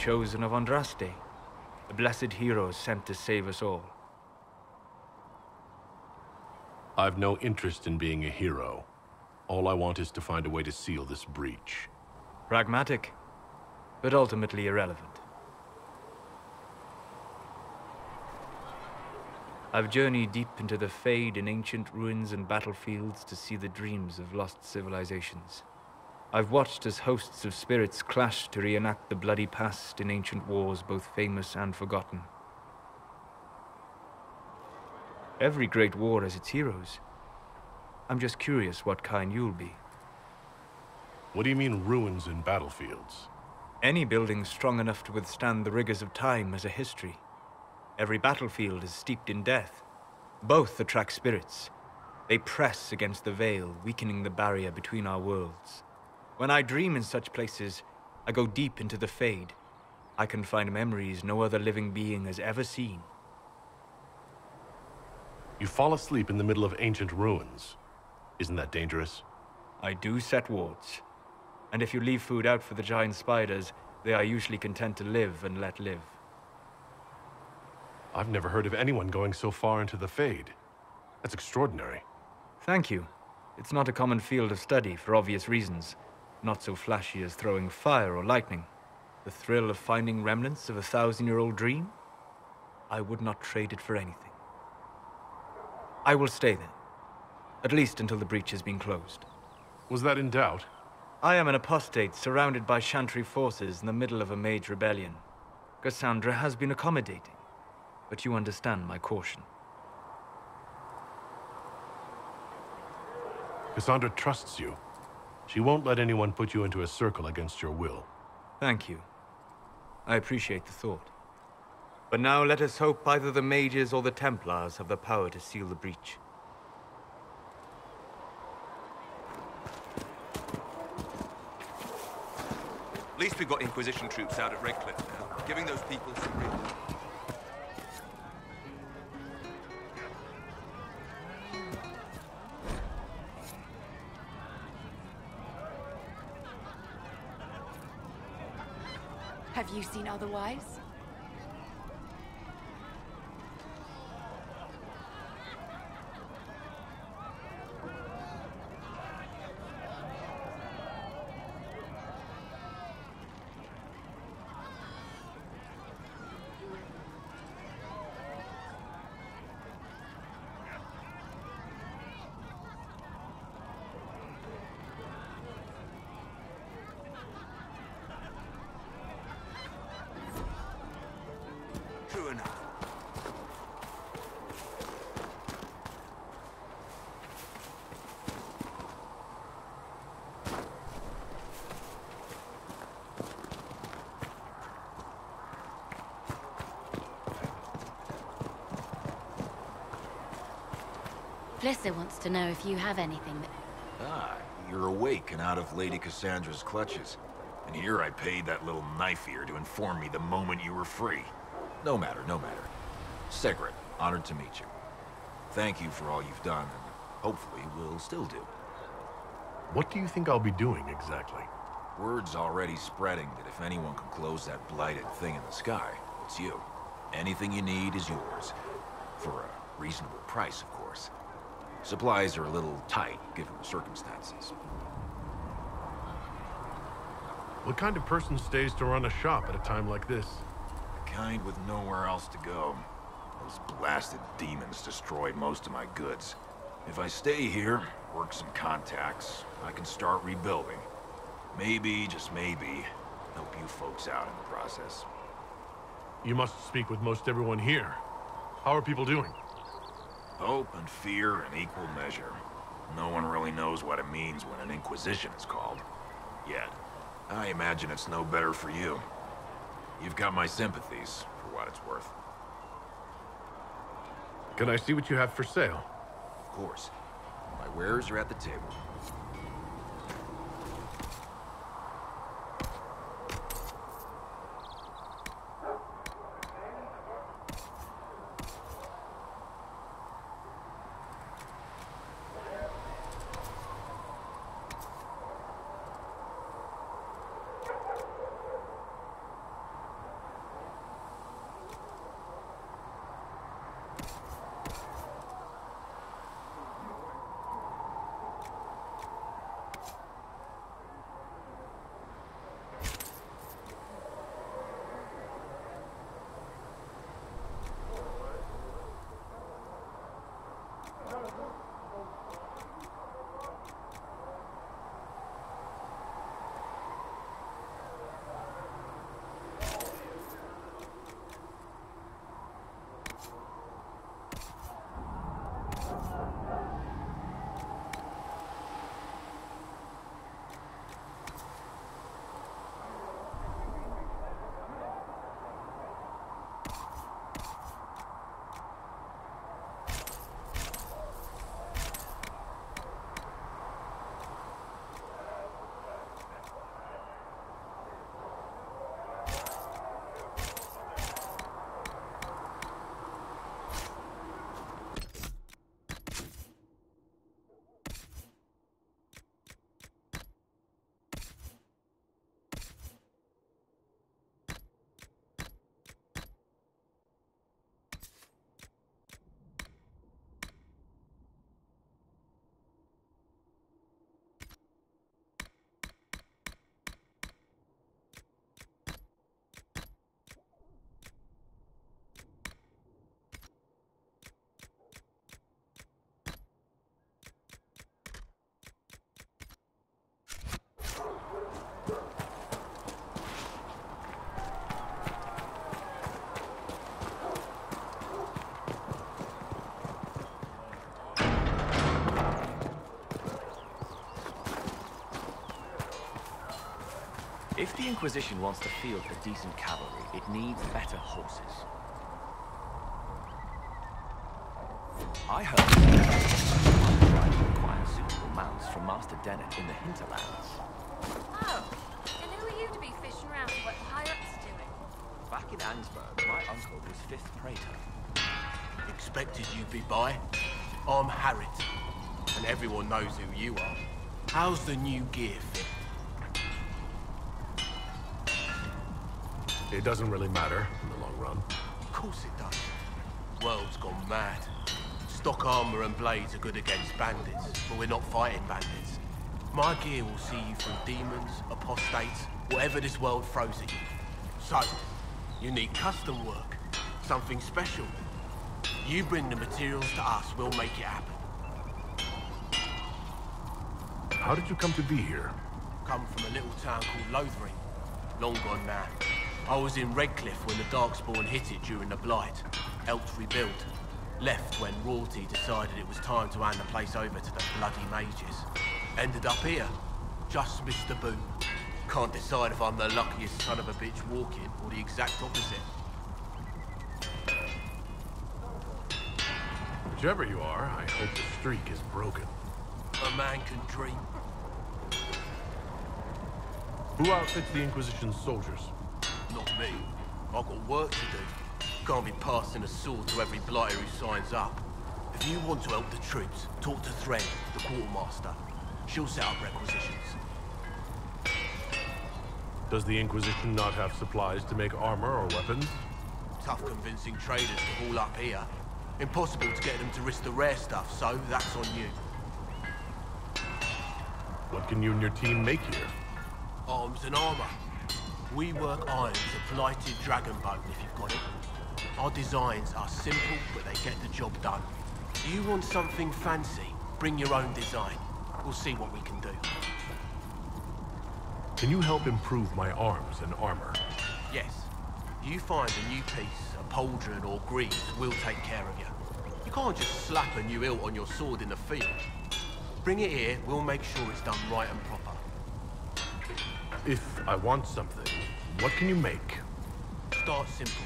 chosen of Andraste, the blessed heroes sent to save us all. I've no interest in being a hero. All I want is to find a way to seal this breach. Pragmatic, but ultimately irrelevant. I've journeyed deep into the Fade in ancient ruins and battlefields to see the dreams of lost civilizations. I've watched as hosts of spirits clash to reenact the bloody past in ancient wars both famous and forgotten. Every great war has its heroes. I'm just curious what kind you'll be. What do you mean, ruins and battlefields? Any building strong enough to withstand the rigors of time has a history. Every battlefield is steeped in death. Both attract spirits. They press against the veil, weakening the barrier between our worlds. When I dream in such places, I go deep into the Fade. I can find memories no other living being has ever seen. You fall asleep in the middle of ancient ruins. Isn't that dangerous? I do set wards. And if you leave food out for the giant spiders, they are usually content to live and let live. I've never heard of anyone going so far into the Fade. That's extraordinary. Thank you. It's not a common field of study for obvious reasons. Not so flashy as throwing fire or lightning. The thrill of finding remnants of a 1,000-year-old dream? I would not trade it for anything. I will stay then. At least until the breach has been closed. Was that in doubt? I am an apostate surrounded by Chantry forces in the middle of a mage rebellion. Cassandra has been accommodating, but you understand my caution. Cassandra trusts you. She won't let anyone put you into a circle against your will. Thank you. I appreciate the thought. But now let us hope either the mages or the Templars have the power to seal the breach. At least we've got Inquisition troops out at Redcliffe now, giving those people some real... Have you seen otherwise? True enough. Blissa wants to know if you have anything that... Ah, you're awake and out of Lady Cassandra's clutches. And here I paid that little knife-ear to inform me the moment you were free. No matter, no matter. Sigrid, honored to meet you. Thank you for all you've done, and hopefully will still do. What do you think I'll be doing exactly? Word's already spreading that if anyone can close that blighted thing in the sky, it's you. Anything you need is yours. For a reasonable price, of course. Supplies are a little tight, given the circumstances. What kind of person stays to run a shop at a time like this? The kind with nowhere else to go. Those blasted demons destroyed most of my goods. If I stay here, work some contacts, I can start rebuilding. Maybe, just maybe, help you folks out in the process. You must speak with most everyone here. How are people doing? Hope and fear in equal measure. No one really knows what it means when an Inquisition is called. Yet. I imagine it's no better for you. You've got my sympathies, for what it's worth. Can I see what you have for sale? Of course. My wares are at the table. If the Inquisition wants to field a decent cavalry, it needs better horses. I heard that require suitable mounts from Master Dennet in the hinterlands. Oh, and who are you to be fishing around for what pirates are doing? Back in Ansburg, my uncle was 5th Praetor. Expected you'd be by. I'm Harriet, and everyone knows who you are. How's the new gear fit? It doesn't really matter in the long run. Of course it does. World's gone mad. Stock armor and blades are good against bandits, but we're not fighting bandits. My gear will see you through demons, apostates, whatever this world throws at you. So, you need custom work, something special. You bring the materials to us, we'll make it happen. How did you come to be here? Come from a little town called Lothering. Long gone now. I was in Redcliffe when the Darkspawn hit it during the Blight. Helped rebuild. Left when royalty decided it was time to hand the place over to the bloody mages. Ended up here. Just missed the boot. Can't decide if I'm the luckiest son of a bitch walking or the exact opposite. Whichever you are, I hope the streak is broken. A man can dream. Who outfits the Inquisition's soldiers? Not me. I've got work to do. Can't be passing a sword to every blighter who signs up. If you want to help the troops, talk to Thread, the quartermaster. She'll set up requisitions. Does the Inquisition not have supplies to make armor or weapons? Tough convincing traders to haul up here. Impossible to get them to risk the rare stuff, so that's on you. What can you and your team make here? Arms and armor. We work iron to blighted dragon bone if you've got it. Our designs are simple, but they get the job done. Do you want something fancy? Bring your own design. We'll see what we can do. Can you help improve my arms and armor? Yes. You find a new piece, a pauldron or greaves, we'll take care of you. You can't just slap a new hilt on your sword in the field. Bring it here, we'll make sure it's done right and proper. If I want something, what can you make? Start simple.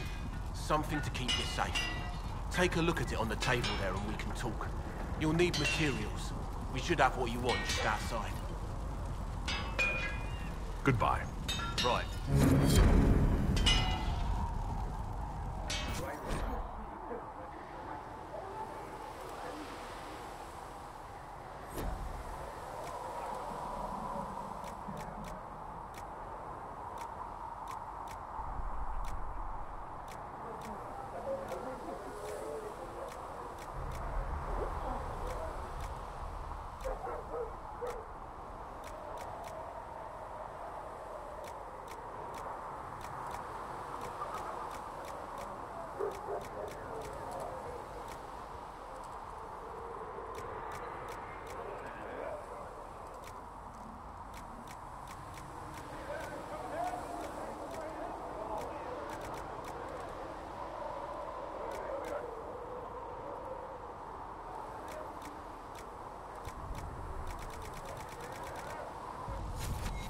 Something to keep you safe. Take a look at it on the table there and we can talk. You'll need materials. We should have what you want just outside. Goodbye. Right.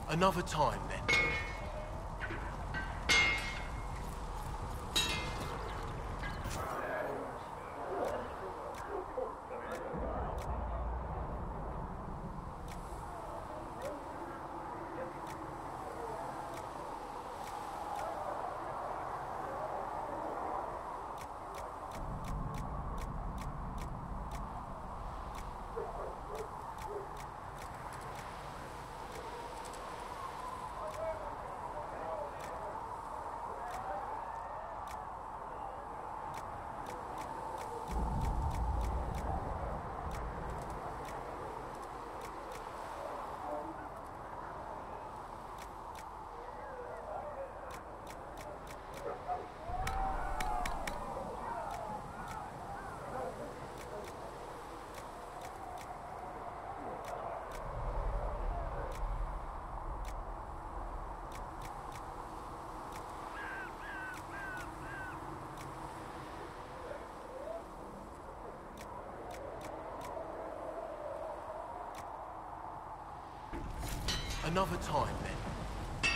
Another time, then. Another time, then.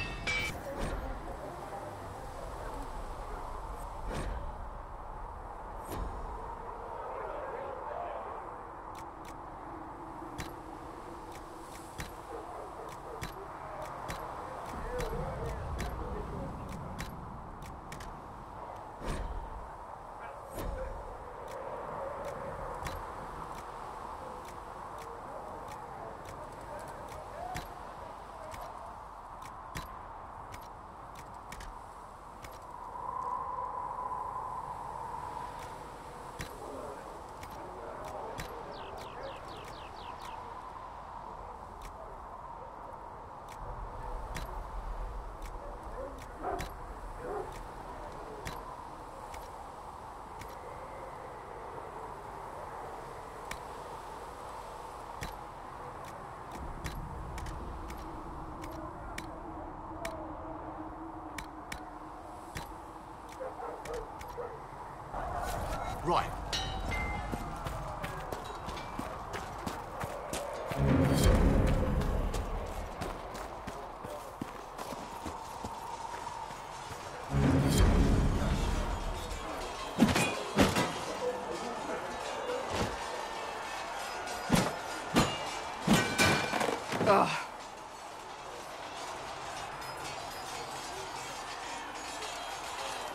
Right.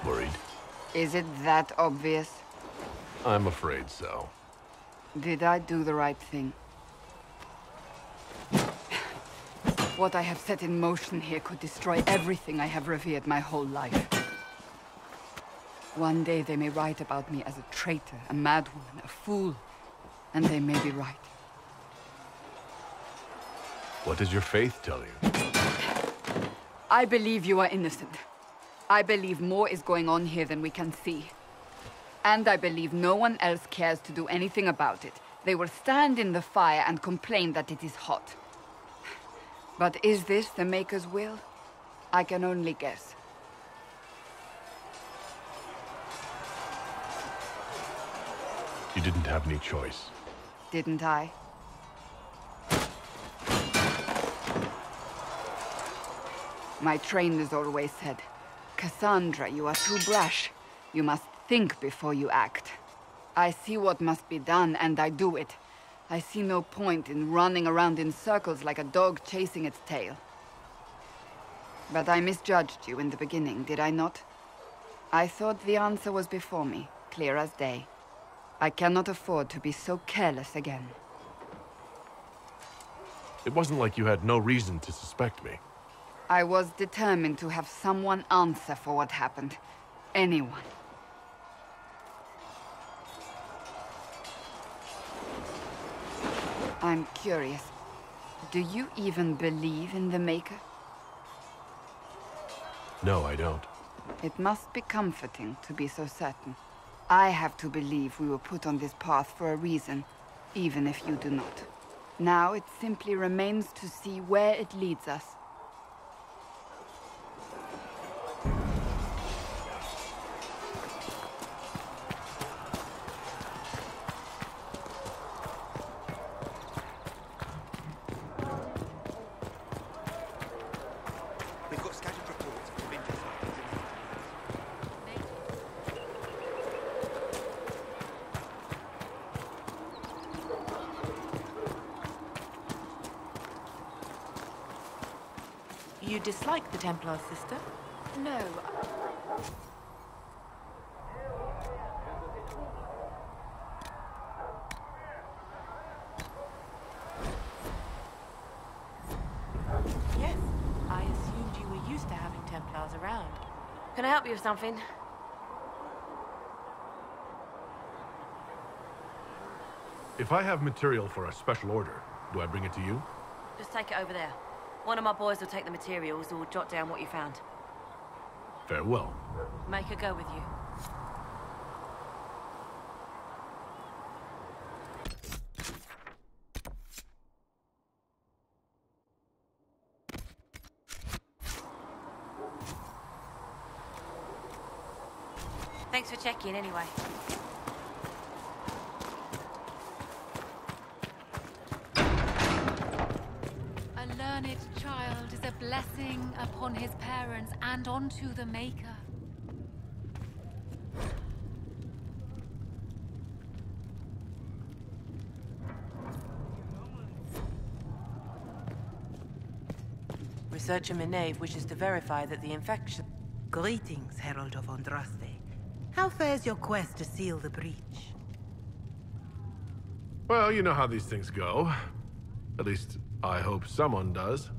Worried? Is it that obvious? I'm afraid so. Did I do the right thing? What I have set in motion here could destroy everything I have revered my whole life. One day they may write about me as a traitor, a madwoman, a fool, and they may be right. What does your faith tell you? I believe you are innocent. I believe more is going on here than we can see. And I believe no one else cares to do anything about it. They will stand in the fire and complain that it is hot. But is this the Maker's will? I can only guess. You didn't have any choice. Didn't I? My trainers always said, Cassandra, you are too brash. You must think before you act. I see what must be done, and I do it. I see no point in running around in circles like a dog chasing its tail. But I misjudged you in the beginning, did I not? I thought the answer was before me, clear as day. I cannot afford to be so careless again. It wasn't like you had no reason to suspect me. I was determined to have someone answer for what happened. Anyone. I'm curious. Do you even believe in the Maker? No, I don't. It must be comforting to be so certain. I have to believe we were put on this path for a reason, even if you do not. Now it simply remains to see where it leads us. We've got scattered reports of interest. You dislike the Templar, sister? No. Yes. I assumed you were used to having Templars around. Can I help you with something? If I have material for a special order, do I bring it to you? Just take it over there. One of my boys will take the materials or jot down what you found. Farewell. Make her go with you. Thanks for checking anyway. A learned child is a blessing upon his parents and onto the Maker. Researcher Minave wishes to verify that the infection... Greetings, Herald of Andraste. How fares your quest to seal the breach? Well, you know how these things go. At least, I hope someone does.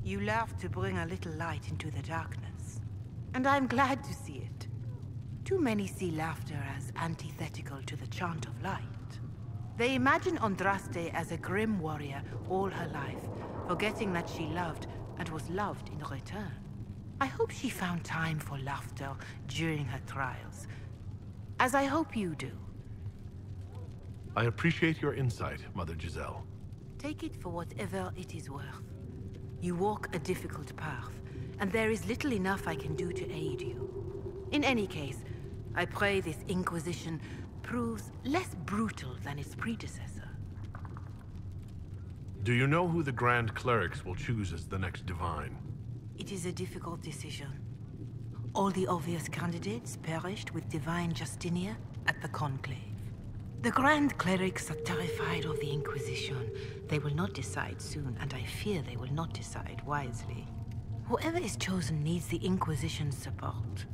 You love to bring a little light into the darkness. And I'm glad to see it. Too many see laughter as antithetical to the chant of light. They imagine Andraste as a grim warrior all her life, forgetting that she loved and was loved in return. I hope she found time for laughter during her trials, as I hope you do. I appreciate your insight, Mother Giselle. Take it for whatever it is worth. You walk a difficult path, and there is little enough I can do to aid you. In any case, I pray this Inquisition proves less brutal than its predecessor. Do you know who the Grand Clerics will choose as the next divine? It is a difficult decision. All the obvious candidates perished with Divine Justinia at the Conclave. The Grand Clerics are terrified of the Inquisition. They will not decide soon, and I fear they will not decide wisely. Whoever is chosen needs the Inquisition's support.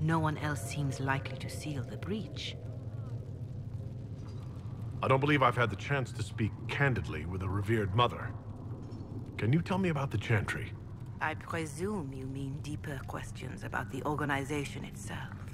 No one else seems likely to seal the breach. I don't believe I've had the chance to speak candidly with a revered mother. Can you tell me about the Chantry? I presume you mean deeper questions about the organization itself.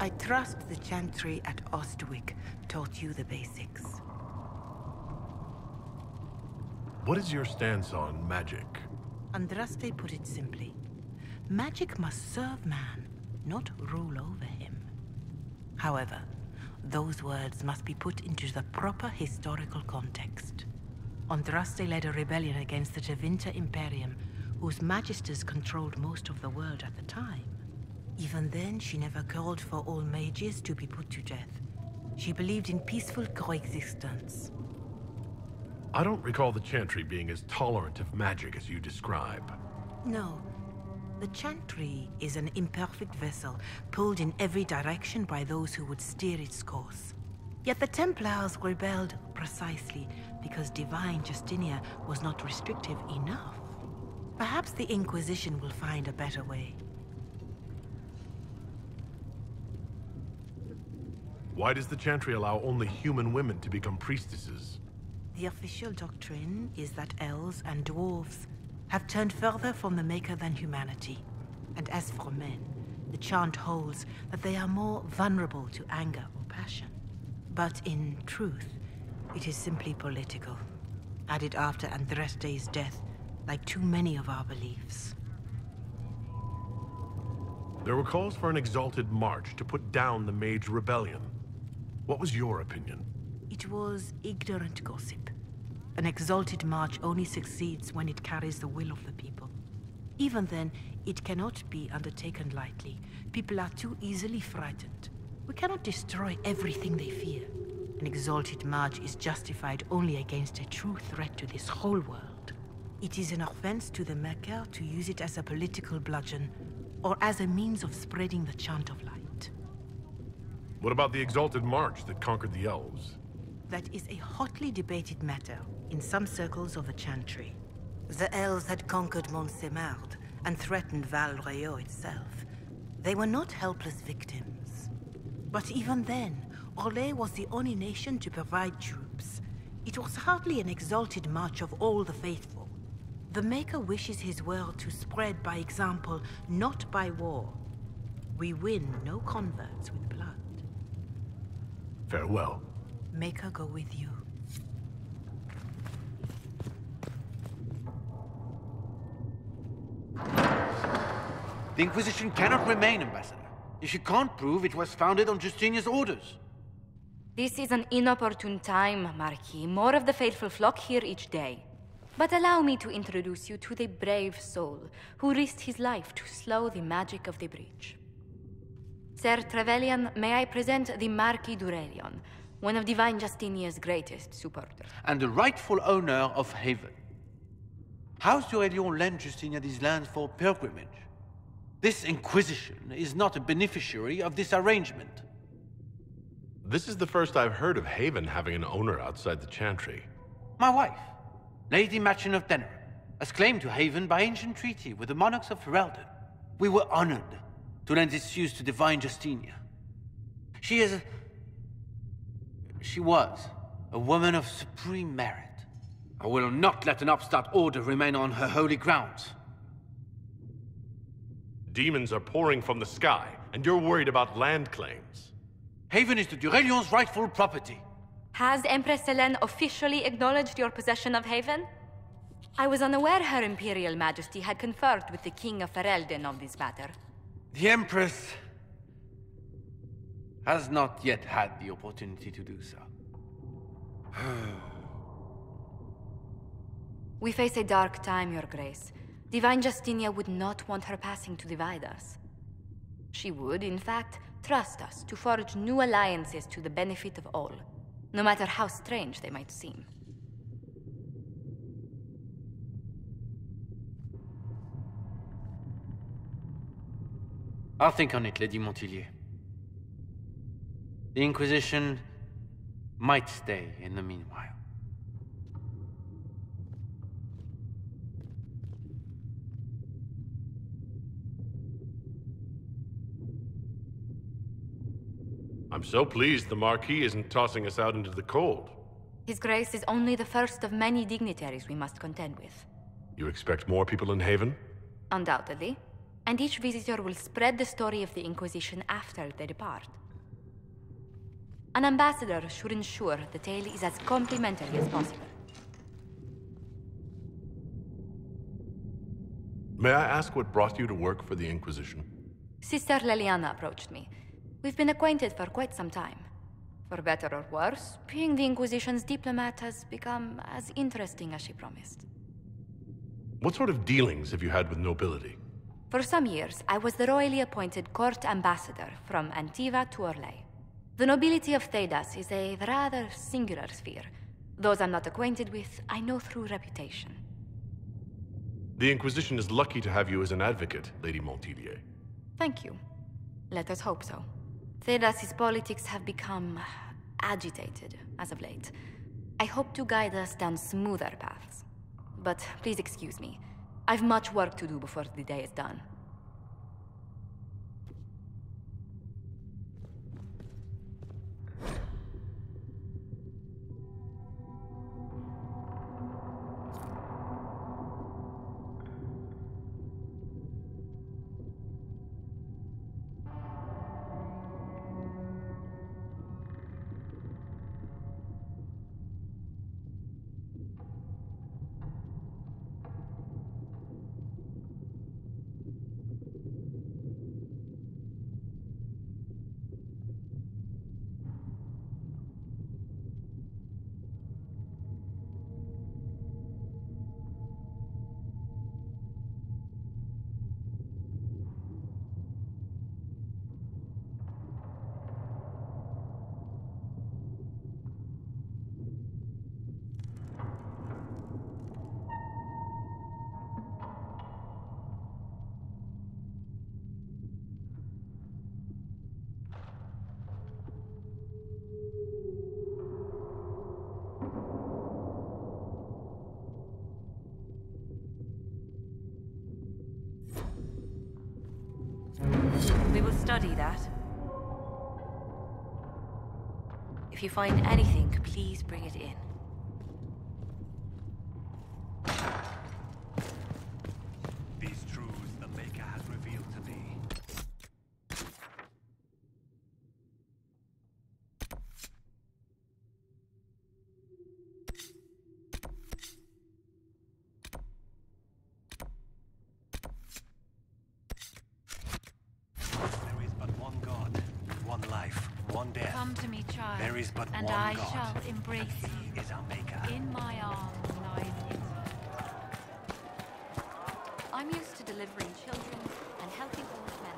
I trust the Chantry at Ostwick taught you the basics. What is your stance on magic? Andraste put it simply. Magic must serve man, not rule over him. However, those words must be put into the proper historical context. Andraste led a rebellion against the Tevinter Imperium, whose magisters controlled most of the world at the time. Even then, she never called for all mages to be put to death. She believed in peaceful coexistence. I don't recall the Chantry being as tolerant of magic as you describe. No. The Chantry is an imperfect vessel, pulled in every direction by those who would steer its course. Yet the Templars rebelled precisely because Divine Justinia was not restrictive enough. Perhaps the Inquisition will find a better way. Why does the Chantry allow only human women to become priestesses? The official doctrine is that elves and dwarves have turned further from the Maker than humanity. And as for men, the chant holds that they are more vulnerable to anger or passion. But in truth, it is simply political, added after Andraste's death, like too many of our beliefs. There were calls for an exalted march to put down the Mage Rebellion. What was your opinion? It was ignorant gossip. An exalted march only succeeds when it carries the will of the people. Even then, it cannot be undertaken lightly. People are too easily frightened. We cannot destroy everything they fear. An exalted march is justified only against a true threat to this whole world. It is an offense to the Maker to use it as a political bludgeon, or as a means of spreading the chant of light. What about the exalted march that conquered the elves? That is a hotly debated matter in some circles of the Chantry. The elves had conquered Montsemard and threatened Val Royeaux itself. They were not helpless victims. But even then, Orlais was the only nation to provide troops. It was hardly an exalted march of all the faithful. The Maker wishes his world to spread by example, not by war. We win no converts with blood. Farewell. Maker go with you. The Inquisition cannot remain, Ambassador. If you can't prove it was founded on Justinia's orders. This is an inopportune time, Marquis. More of the faithful flock here each day. But allow me to introduce you to the brave soul who risked his life to slow the magic of the breach. Sir Trevelyan, may I present the Marquis d'Aurelion, one of Divine Justinia's greatest supporters. And the rightful owner of Haven. House d'Aurelion lent Justinia these lands for pilgrimage. This Inquisition is not a beneficiary of this arrangement. This is the first I've heard of Haven having an owner outside the Chantry. My wife, Lady Machin of Ganar, has claimed to Haven by ancient treaty with the monarchs of Ferelden. We were honored to lend its use to Divine Justinia. She was a woman of supreme merit. I will not let an upstart order remain on her holy grounds. Demons are pouring from the sky, and you're worried about land claims. Haven is the d'Aurelion's rightful property. Has Empress Selene officially acknowledged your possession of Haven? I was unaware Her Imperial Majesty had conferred with the King of Ferelden on this matter. The Empress has not yet had the opportunity to do so. We face a dark time, Your Grace. Divine Justinia would not want her passing to divide us. She would, in fact, trust us to forge new alliances to the benefit of all, no matter how strange they might seem. I'll think on it, Lady Montilyet. The Inquisition might stay in the meanwhile. I'm so pleased the Marquis isn't tossing us out into the cold. His Grace is only the first of many dignitaries we must contend with. You expect more people in Haven? Undoubtedly. And each visitor will spread the story of the Inquisition after they depart. An ambassador should ensure the tale is as complimentary as possible. May I ask what brought you to work for the Inquisition? Sister Leliana approached me. We've been acquainted for quite some time. For better or worse, being the Inquisition's diplomat has become as interesting as she promised. What sort of dealings have you had with nobility? For some years, I was the royally appointed court ambassador from Antiva to Orlais. The nobility of Thedas is a rather singular sphere. Those I'm not acquainted with, I know through reputation. The Inquisition is lucky to have you as an advocate, Lady Montilyet. Thank you. Let us hope so. Thedas' politics have become agitated as of late. I hope to guide us down smoother paths. But please excuse me. I've much work to do before the day is done. We will study that. If you find anything, please bring it in. These truths the Maker has revealed to me. There is but one God, one life, one death. Come to me, child. There is but and one I God. shall embrace you. He is our Maker. In my arms lies eternity. delivering children and helping old men.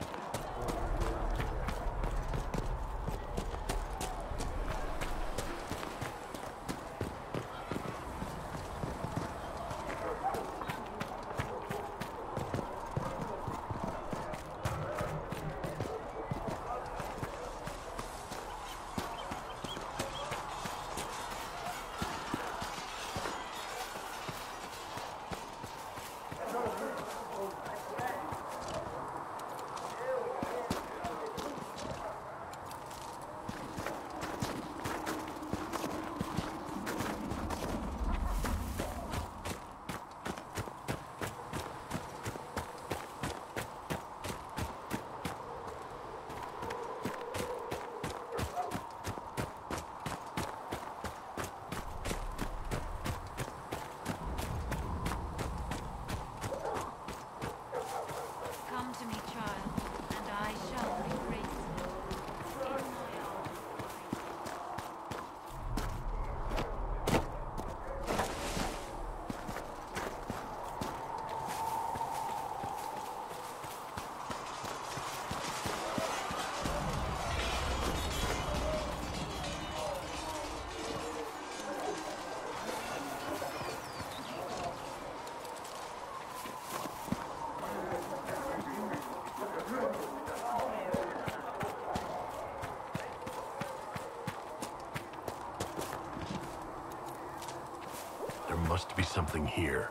There must be something here.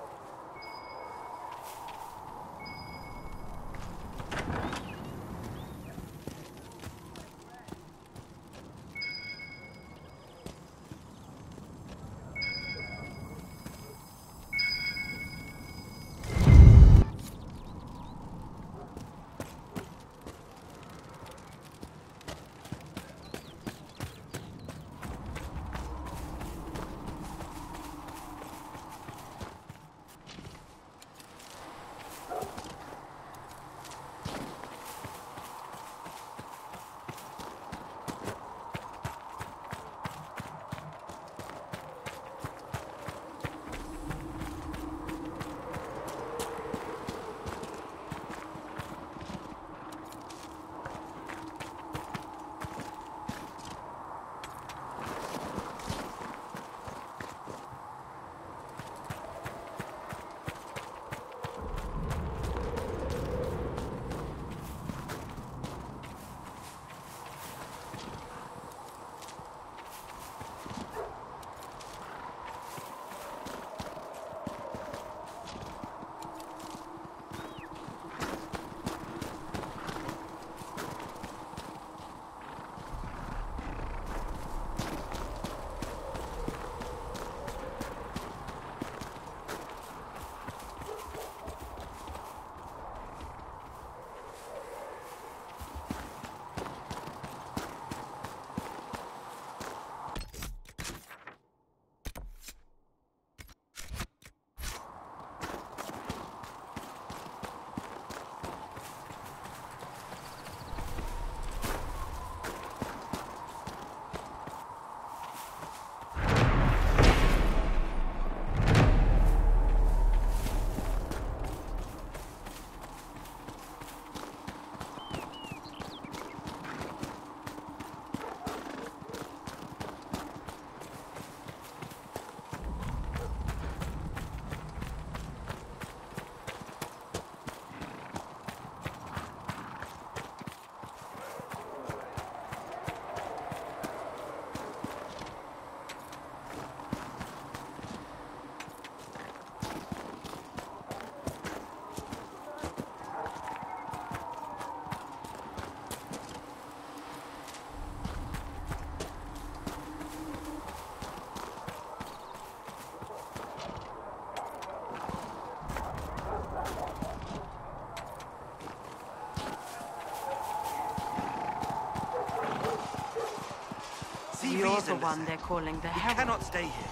You're the one they're calling the Herald. We cannot stay here.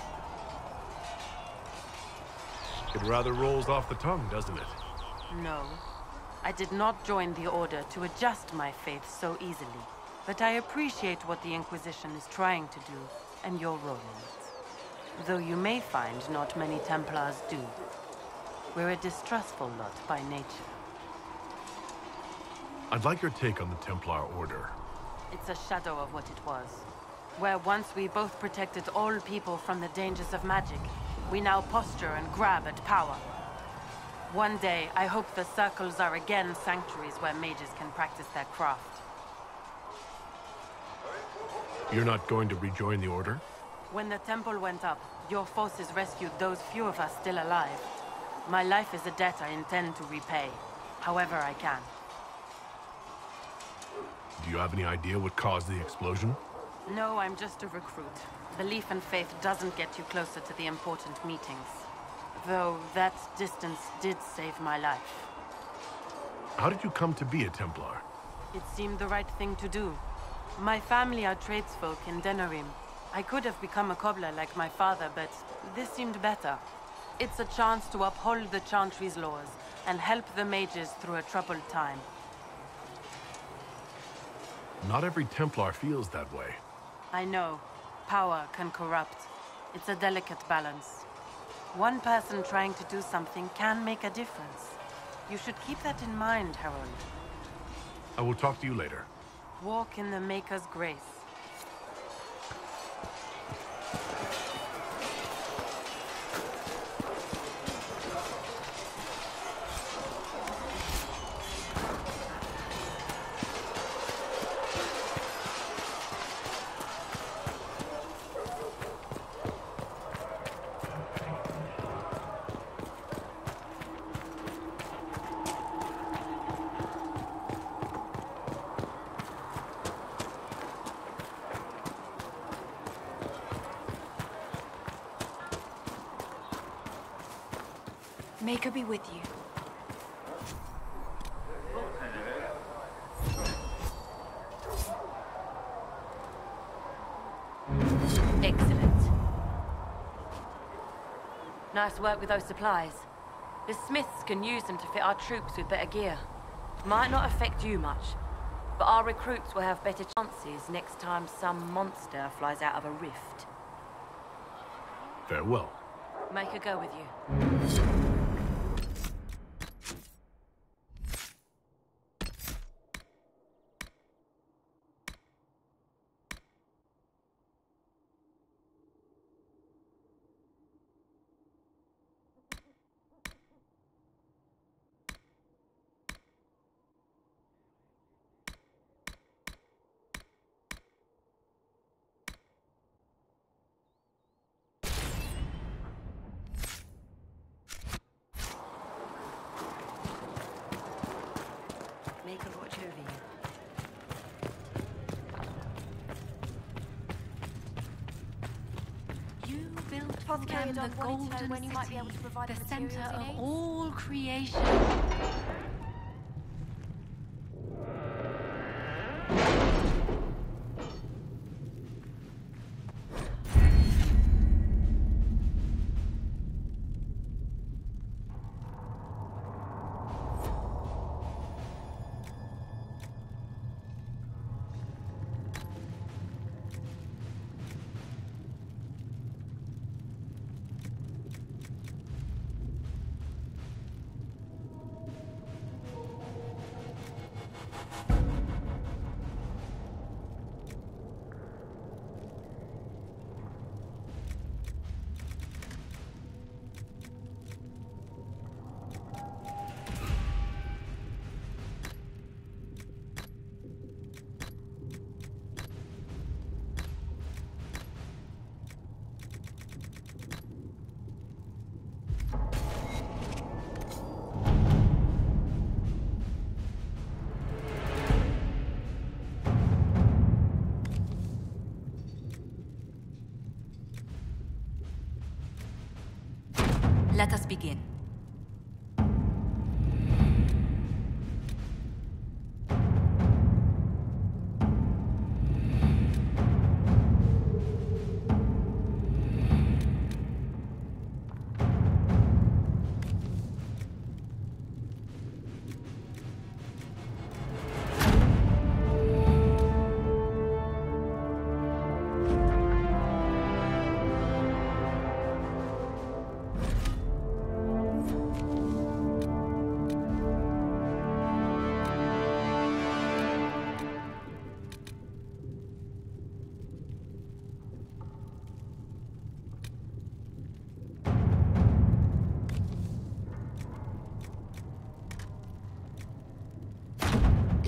It rather rolls off the tongue, doesn't it? No. I did not join the Order to adjust my faith so easily. But I appreciate what the Inquisition is trying to do, and your role in it. Though you may find not many Templars do. We're a distrustful lot by nature. I'd like your take on the Templar Order. It's a shadow of what it was. Where once we both protected all people from the dangers of magic, we now posture and grab at power. One day, I hope the circles are again sanctuaries where mages can practice their craft. You're not going to rejoin the Order? When the temple went up, your forces rescued those few of us still alive. My life is a debt I intend to repay, however I can. Do you have any idea what caused the explosion? No, I'm just a recruit. Belief and faith doesn't get you closer to the important meetings. Though that distance did save my life. How did you come to be a Templar? It seemed the right thing to do. My family are tradesfolk in Denerim. I could have become a cobbler like my father, but this seemed better. It's a chance to uphold the Chantry's laws and help the mages through a troubled time. Not every Templar feels that way. I know. Power can corrupt. It's a delicate balance. One person trying to do something can make a difference. You should keep that in mind, Harold. I will talk to you later. Walk in the Maker's grace. Maker be with you. Excellent. Nice work with those supplies. The smiths can use them to fit our troops with better gear. Might not affect you much, but our recruits will have better chances next time some monster flies out of a rift. Farewell. Maker go with you. Maker watch over you. You built for them the golden when you might be able to city, provide the the center materials of it needs. all creation. Let us begin.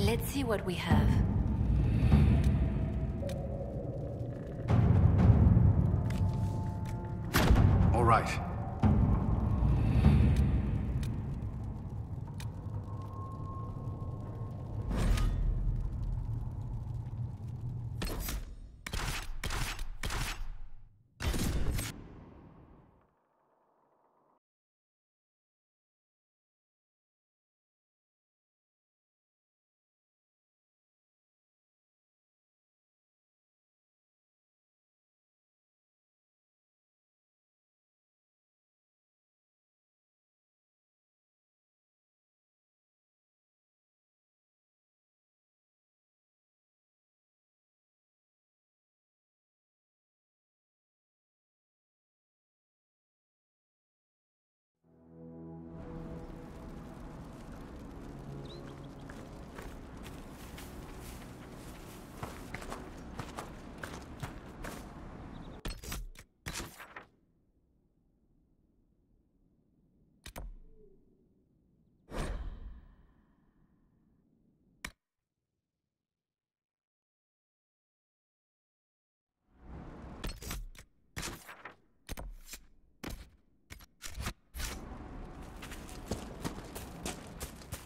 Let's see what we have. All right.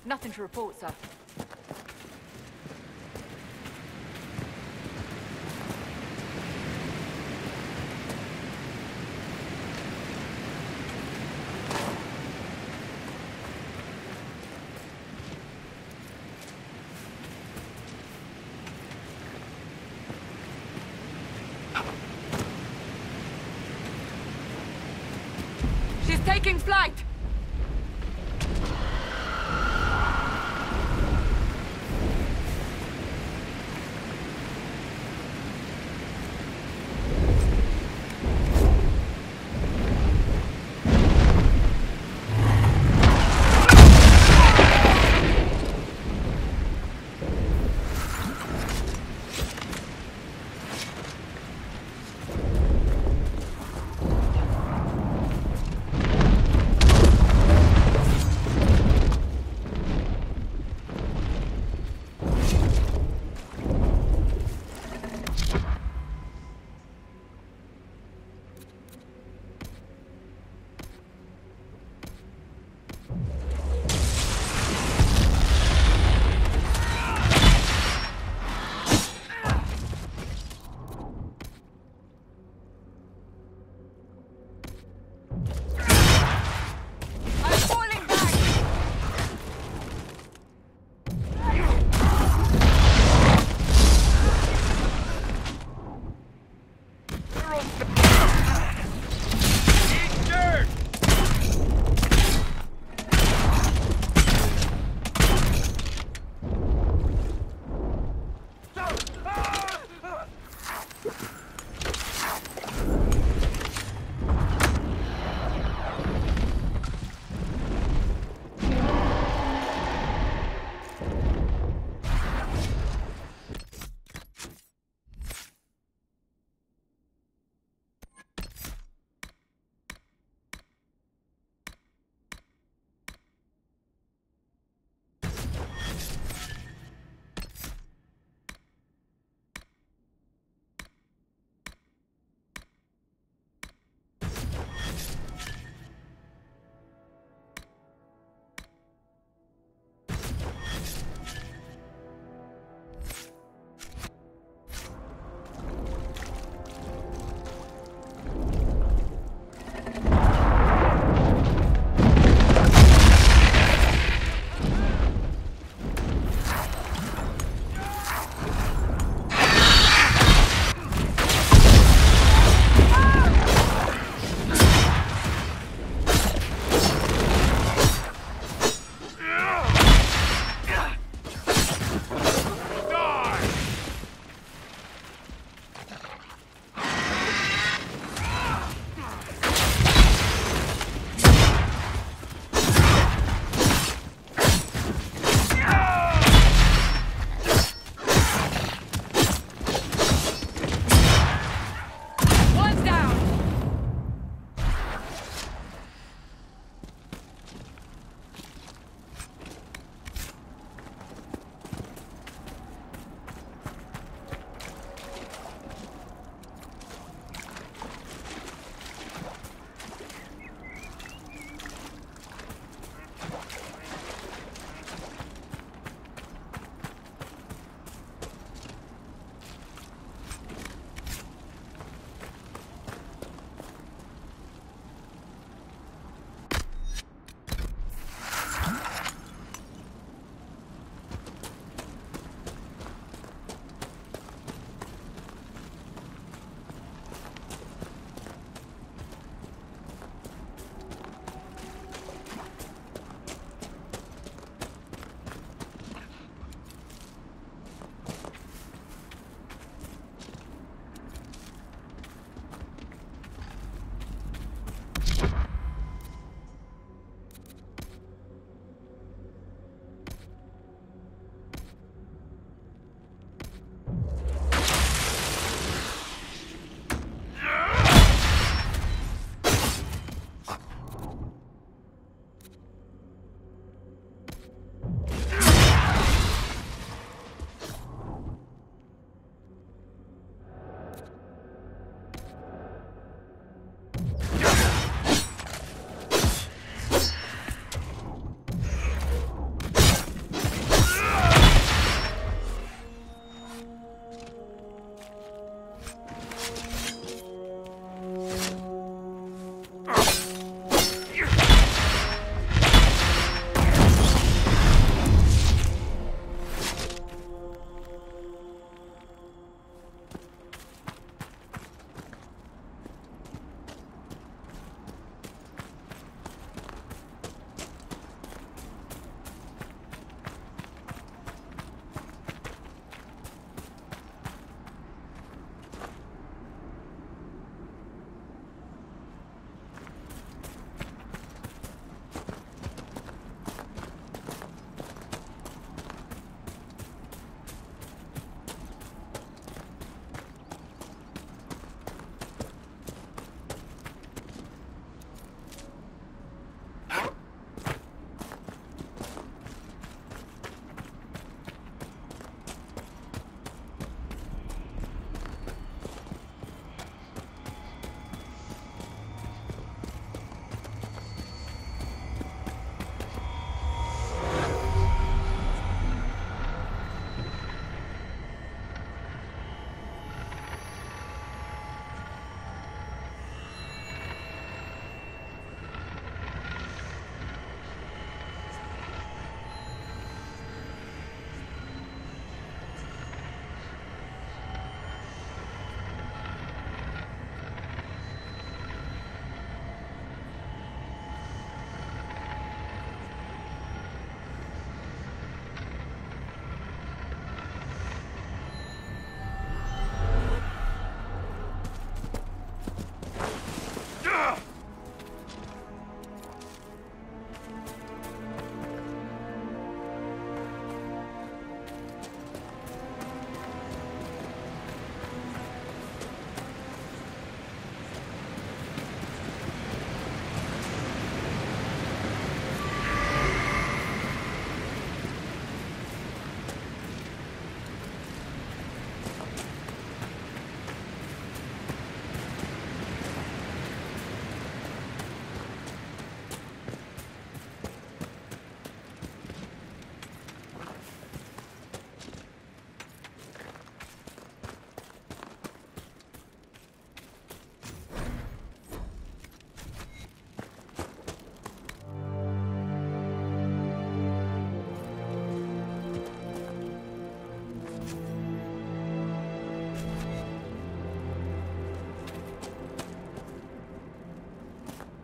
Nothing to report, sir. She's taking flight!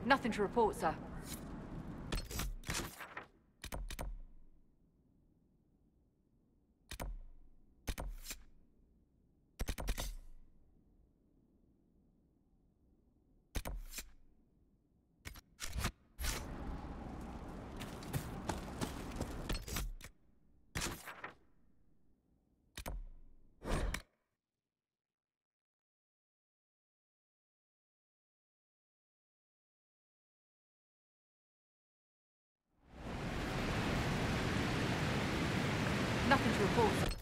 Nothing to report, sir. Nothing to report, sir.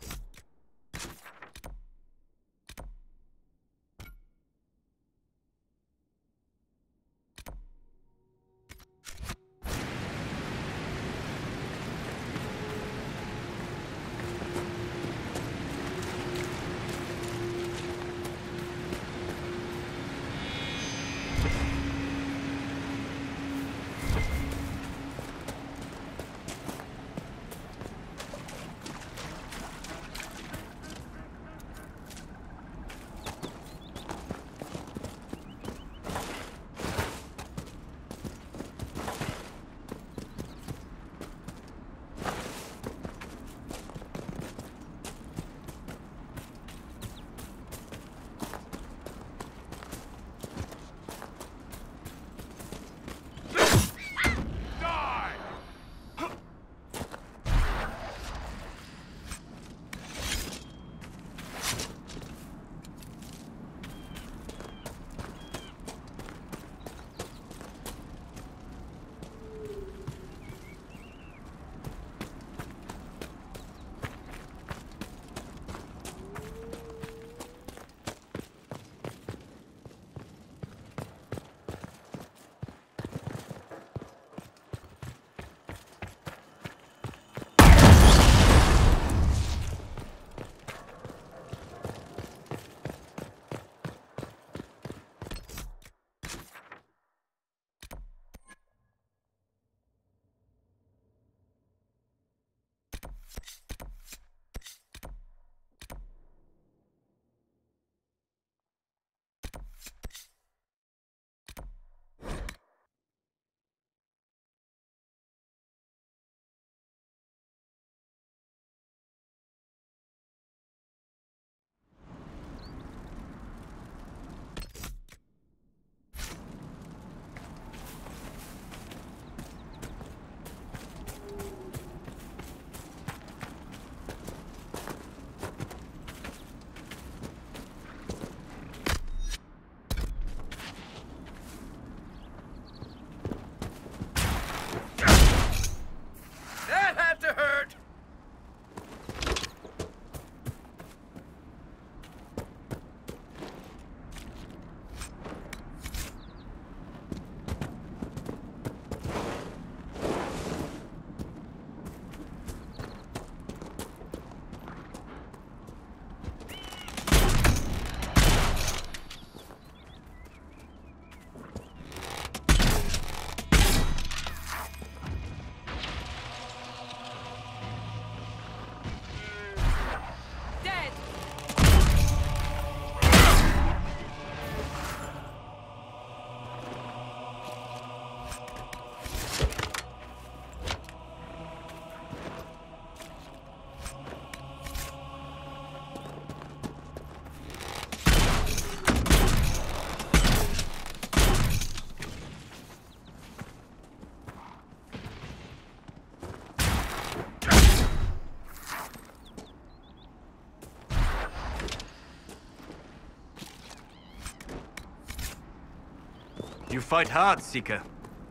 You fight hard, Seeker.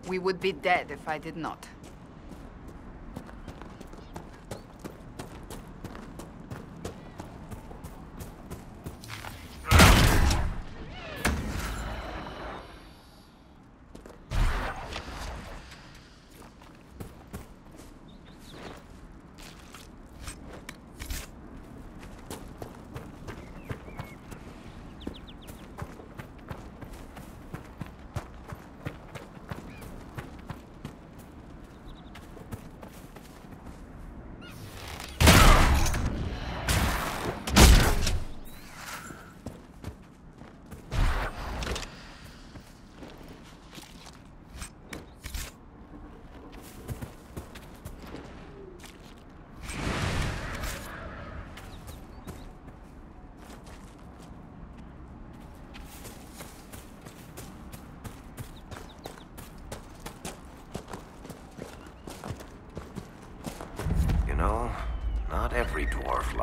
We would be dead if I did not.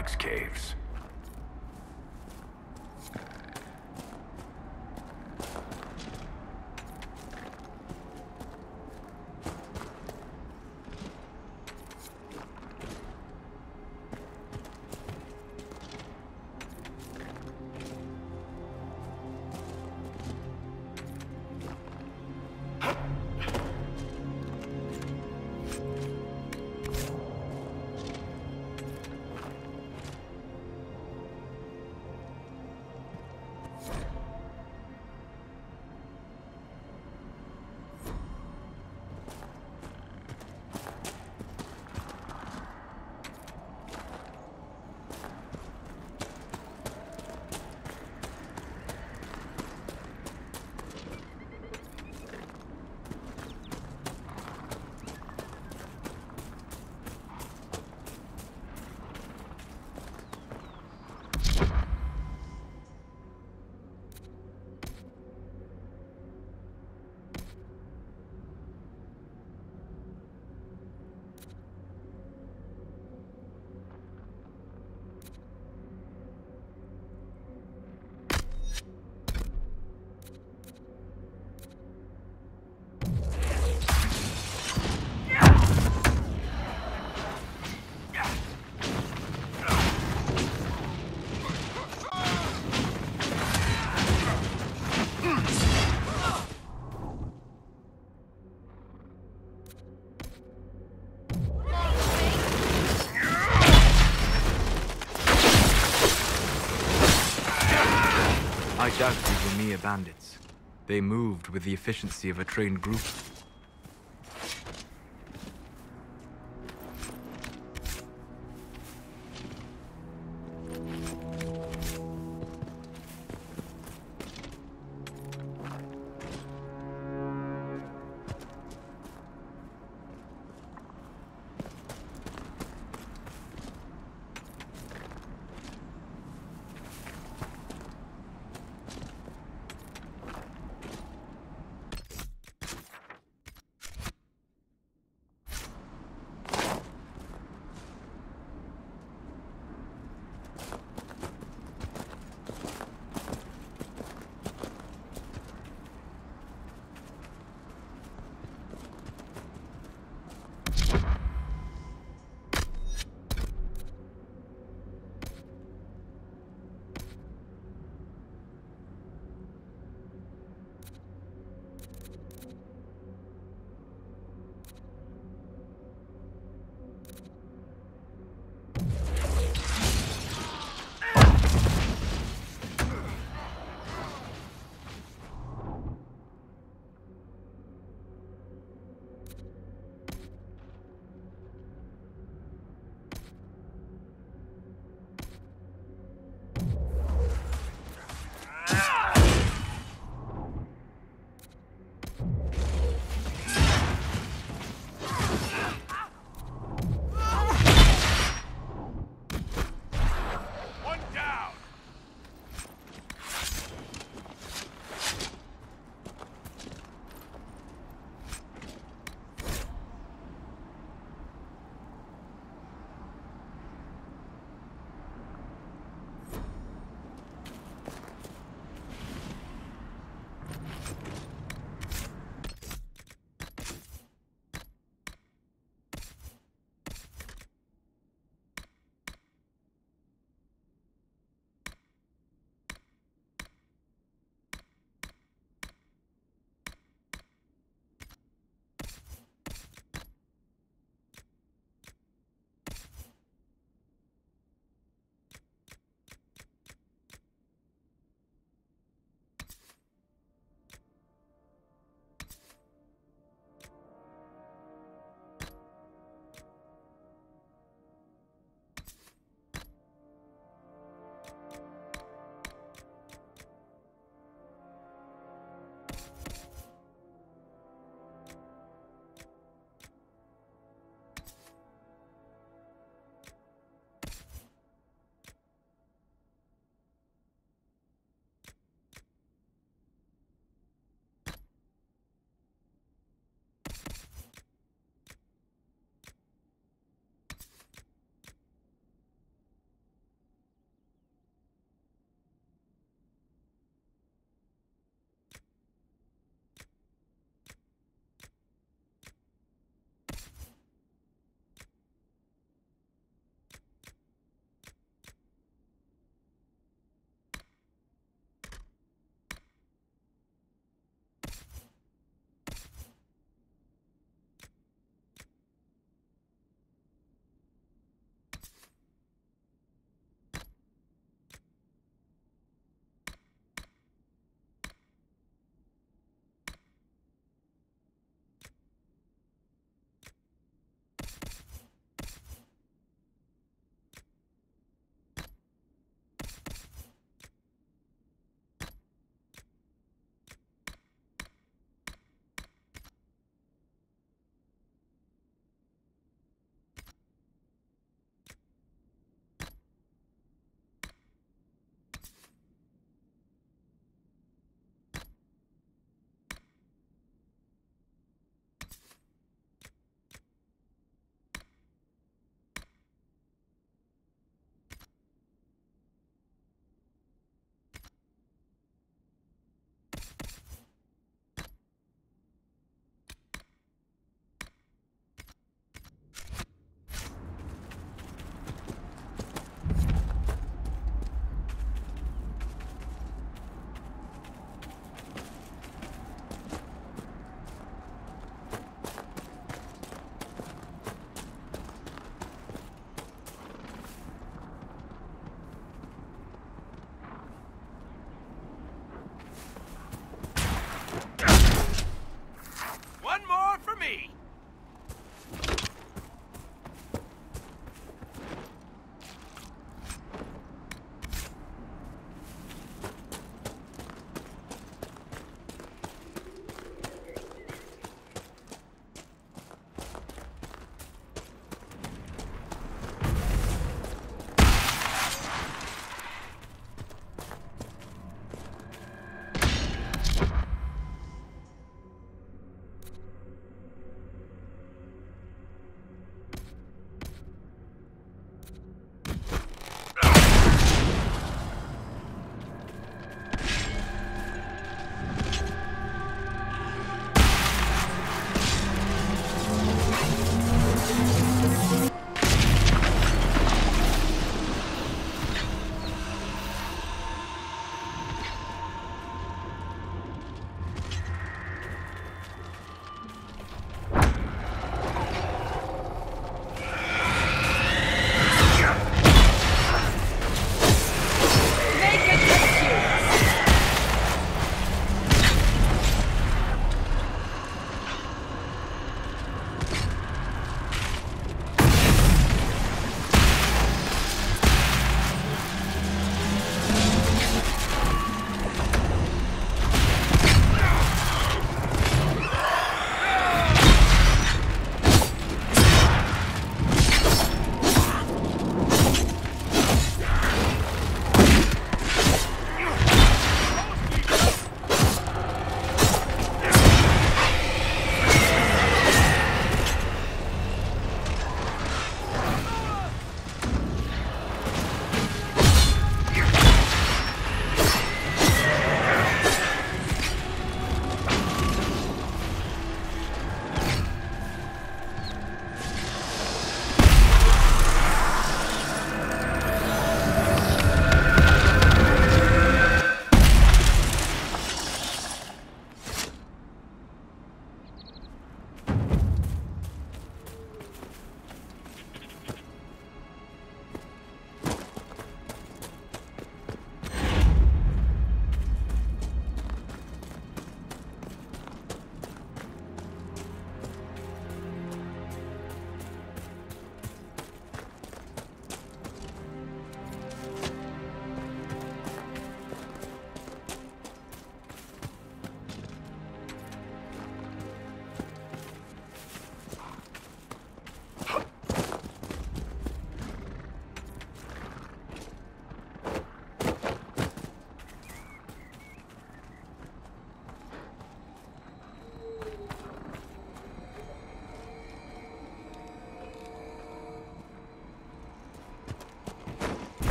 likes caves. I doubt these were mere bandits. They moved with the efficiency of a trained group.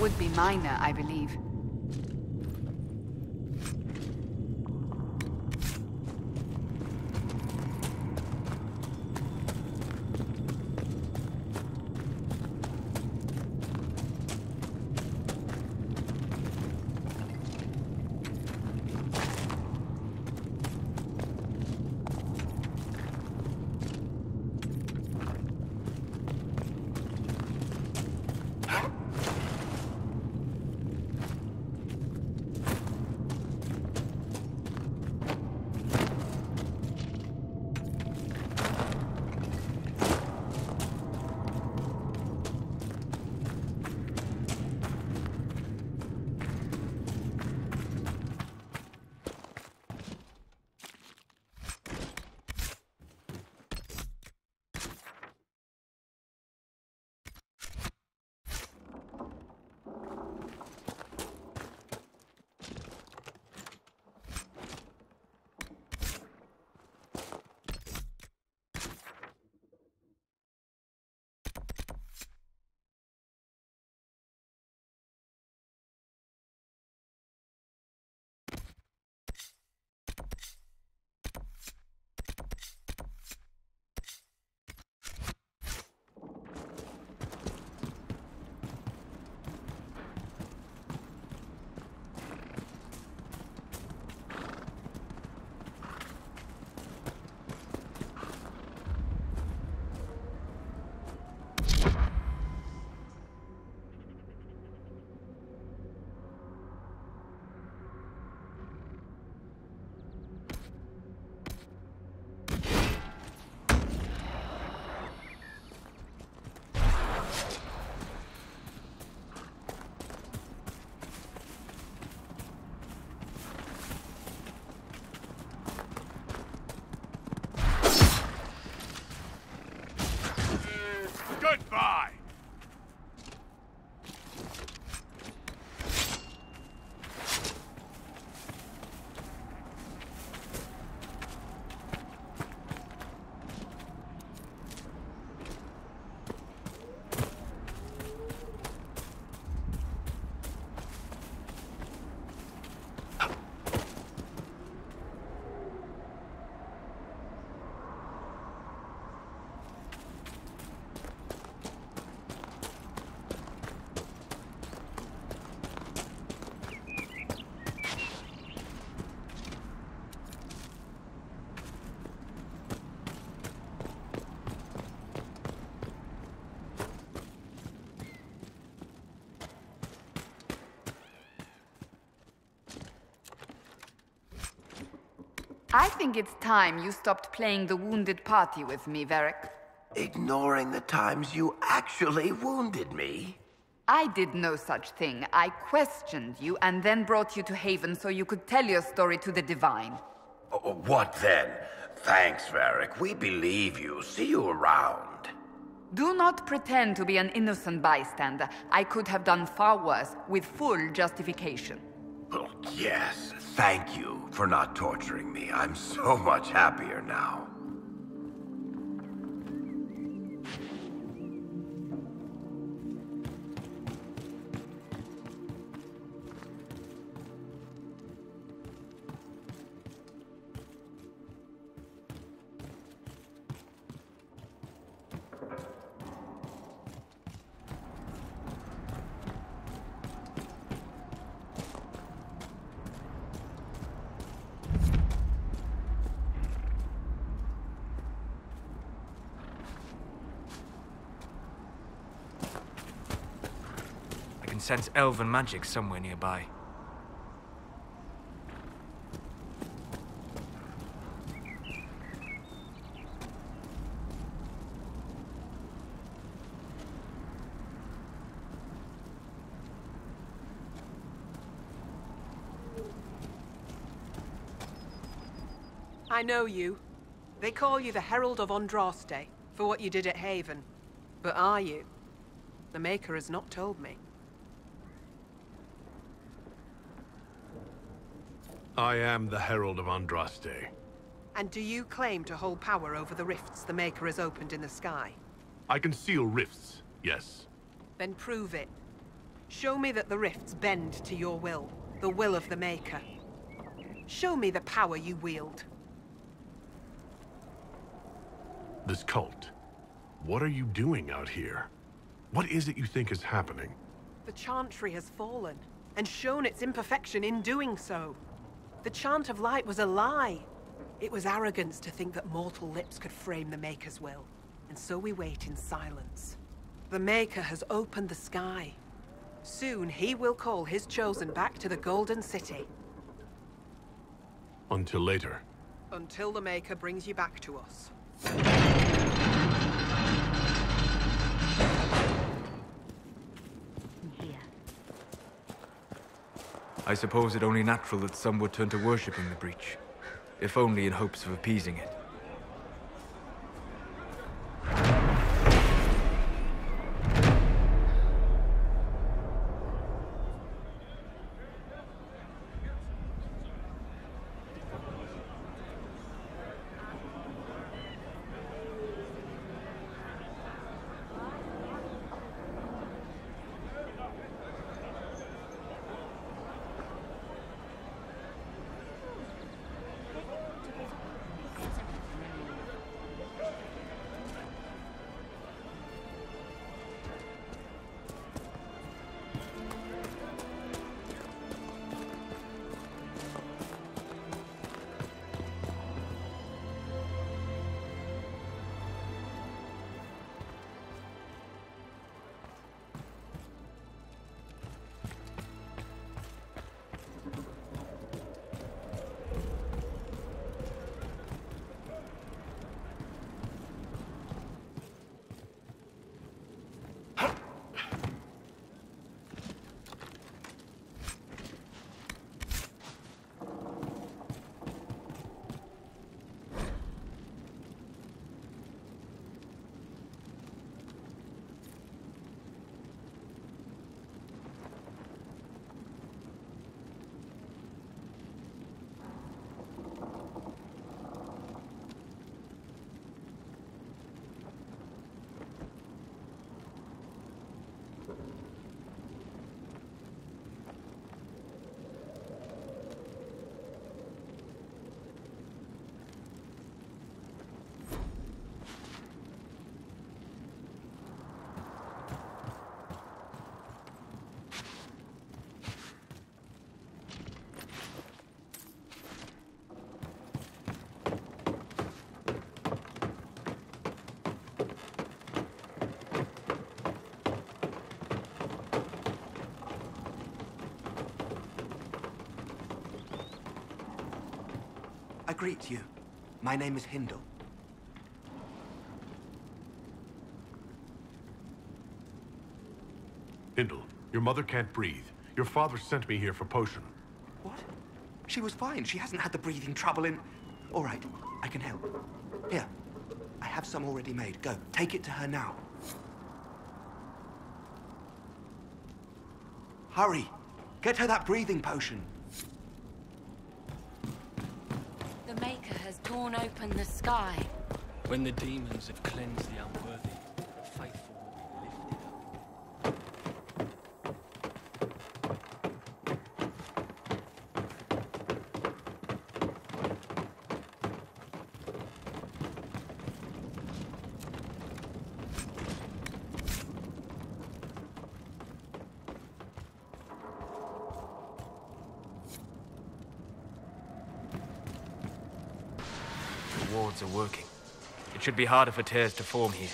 would be minor, I believe. Goodbye! I think it's time you stopped playing the wounded party with me, Varric. Ignoring the times you actually wounded me? I did no such thing. I questioned you and then brought you to Haven so you could tell your story to the Divine. What then? Thanks, Varric. We believe you. See you around. Do not pretend to be an innocent bystander. I could have done far worse, with full justification. Oh, yes. Thank you for not torturing me. I'm so much happier now. Sense elven magic somewhere nearby. I know you. They call you the Herald of Andraste for what you did at Haven. But are you? The Maker has not told me. I am the Herald of Andraste. And do you claim to hold power over the rifts the Maker has opened in the sky? I can seal rifts, yes. Then prove it. Show me that the rifts bend to your will, the will of the Maker. Show me the power you wield. This cult. What are you doing out here? What is it you think is happening? The Chantry has fallen, and shown its imperfection in doing so. The Chant of Light was a lie. It was arrogance to think that mortal lips could frame the Maker's will, and so we wait in silence. The Maker has opened the sky. Soon he will call his chosen back to the Golden City. Until later. Until the Maker brings you back to us. I suppose it only natural that some would turn to worshipping the breach, if only in hopes of appeasing it. I greet you. My name is Hindle. Hindle, your mother can't breathe. Your father sent me here for potion. What? She was fine. She hasn't had the breathing trouble in... All right, I can help. Here, I have some already made. Go, take it to her now. Hurry! Get her that breathing potion. The Maker has torn open the sky. When the demons have cleansed the unworthy, the faithful will be lifted up. The wards are working. It should be harder for tears to form here.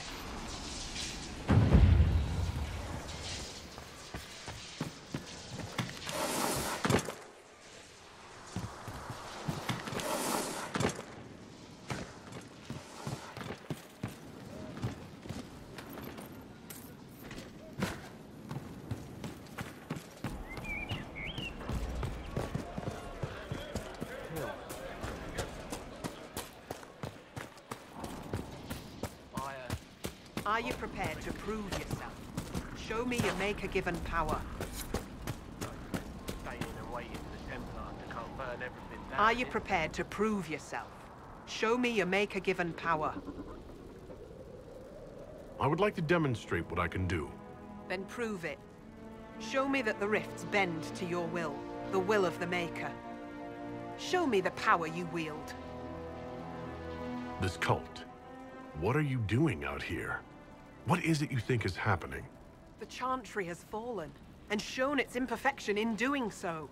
Are you prepared to prove yourself? Show me your Maker-given power. Are you prepared to prove yourself? Show me your Maker-given power. I would like to demonstrate what I can do. Then prove it. Show me that the rifts bend to your will, the will of the Maker. Show me the power you wield. This cult. What are you doing out here? What is it you think is happening? The chantry has fallen, and shown its imperfection in doing so.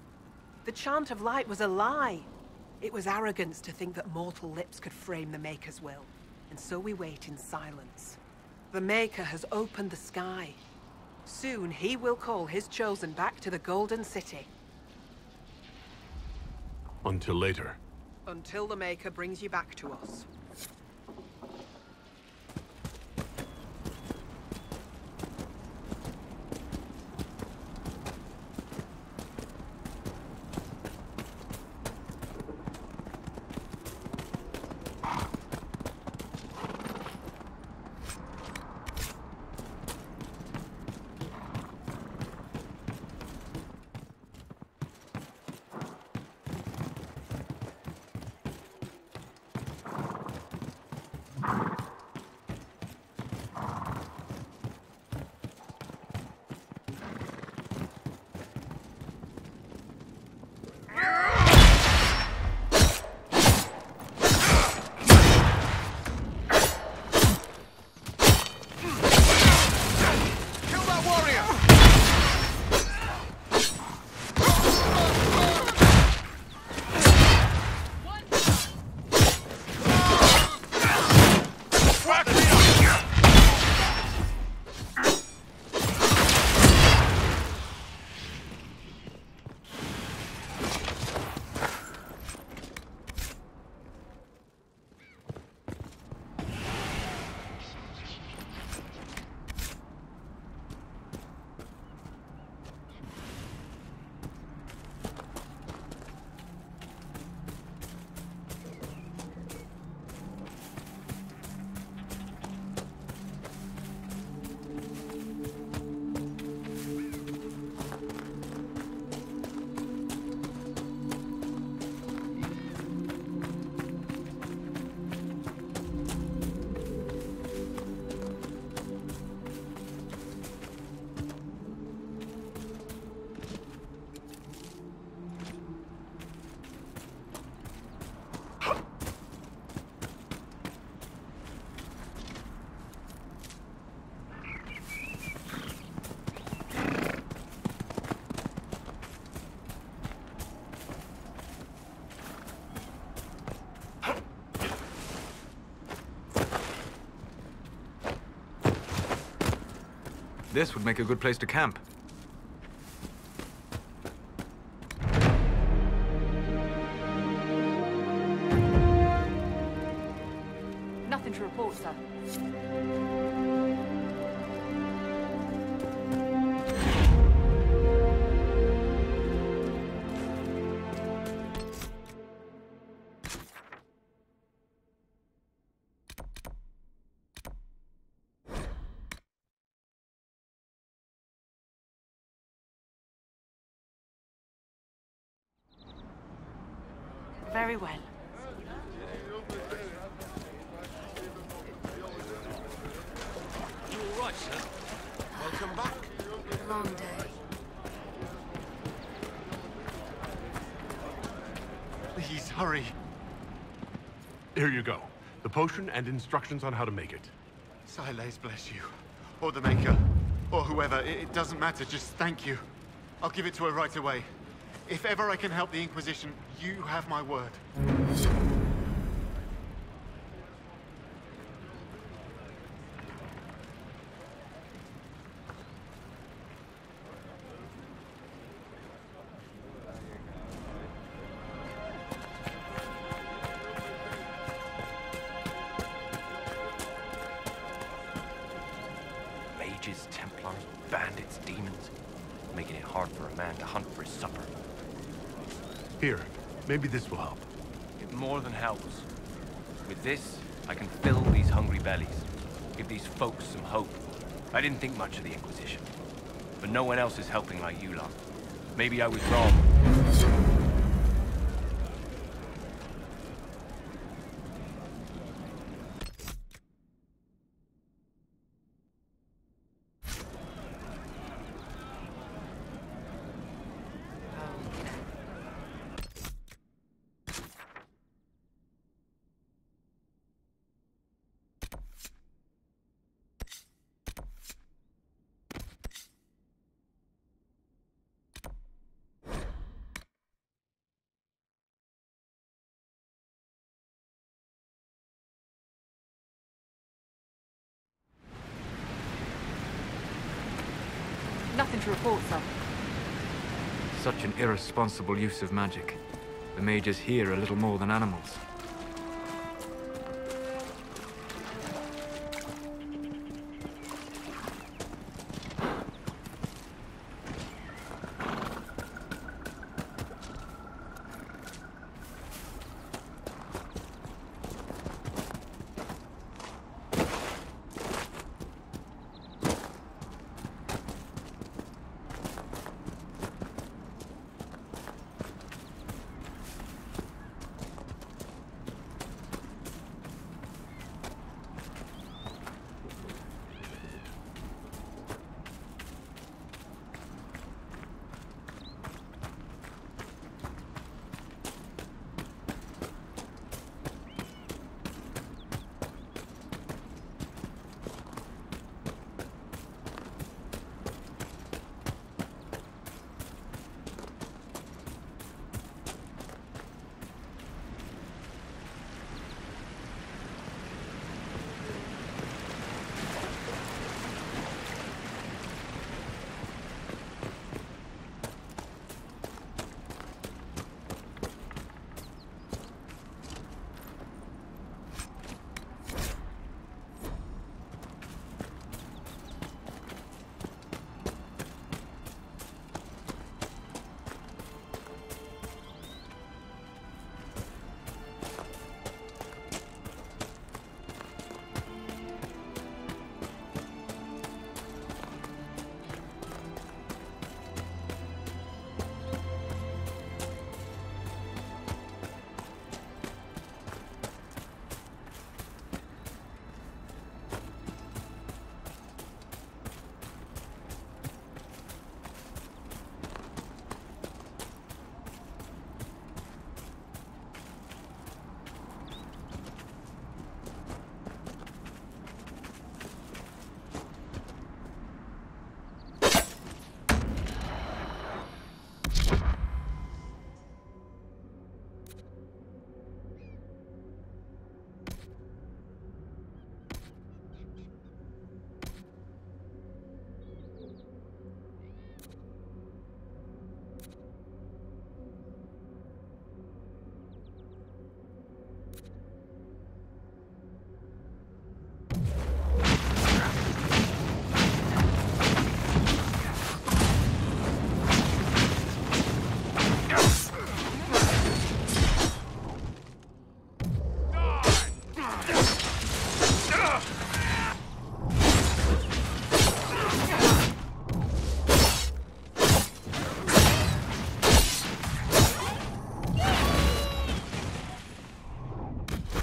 The chant of light was a lie. It was arrogance to think that mortal lips could frame the Maker's will, and so we wait in silence. The Maker has opened the sky. Soon he will call his chosen back to the Golden City. Until later. Until the Maker brings you back to us. This would make a good place to camp. Nothing to report, sir. Very well. You all right, sir? Welcome back. Long day. Please, hurry. Here you go. The potion and instructions on how to make it. Silas bless you. Or the Maker. Or whoever. It doesn't matter. Just thank you. I'll give it to her right away. If ever I can help the Inquisition, you have my word. Mages, Templars, bandits, demons, making it hard for a man to hunt for his supper. Here, maybe this will help. It more than helps. With this, I can fill these hungry bellies, give these folks some hope. I didn't think much of the Inquisition, but no one else is helping like you lot. Maybe I was wrong. Nothing to report, sir. Such an irresponsible use of magic. The mages here are little more than animals.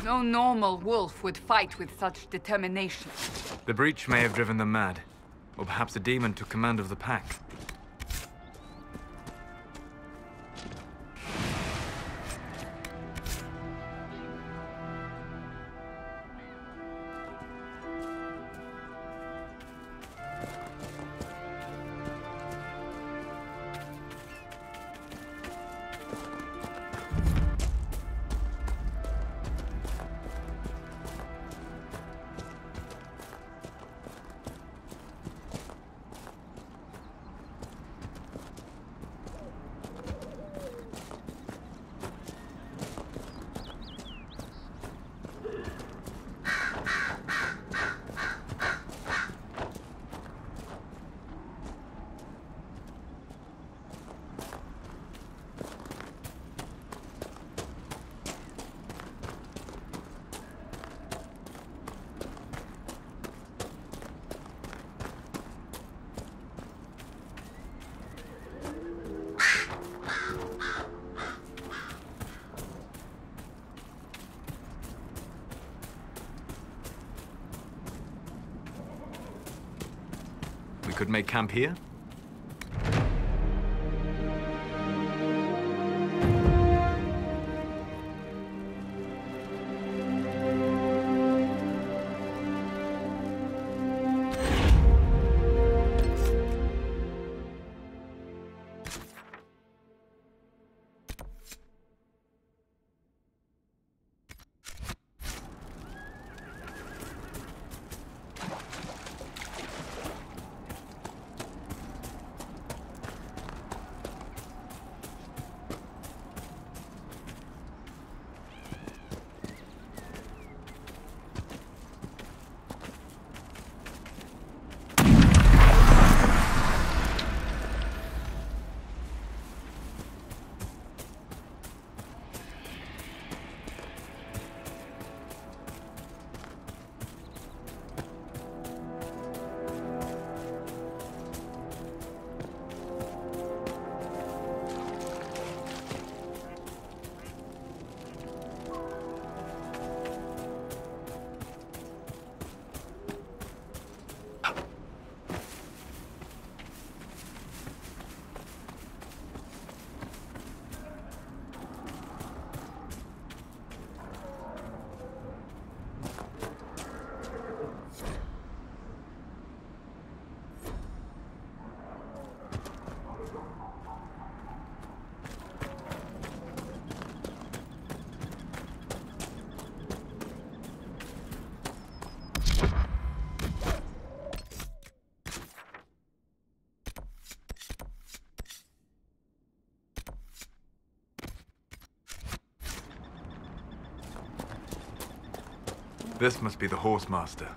No normal wolf would fight with such determination. The breach may have driven them mad. Or perhaps a demon took command of the pack. We could make camp here? This must be the horse master.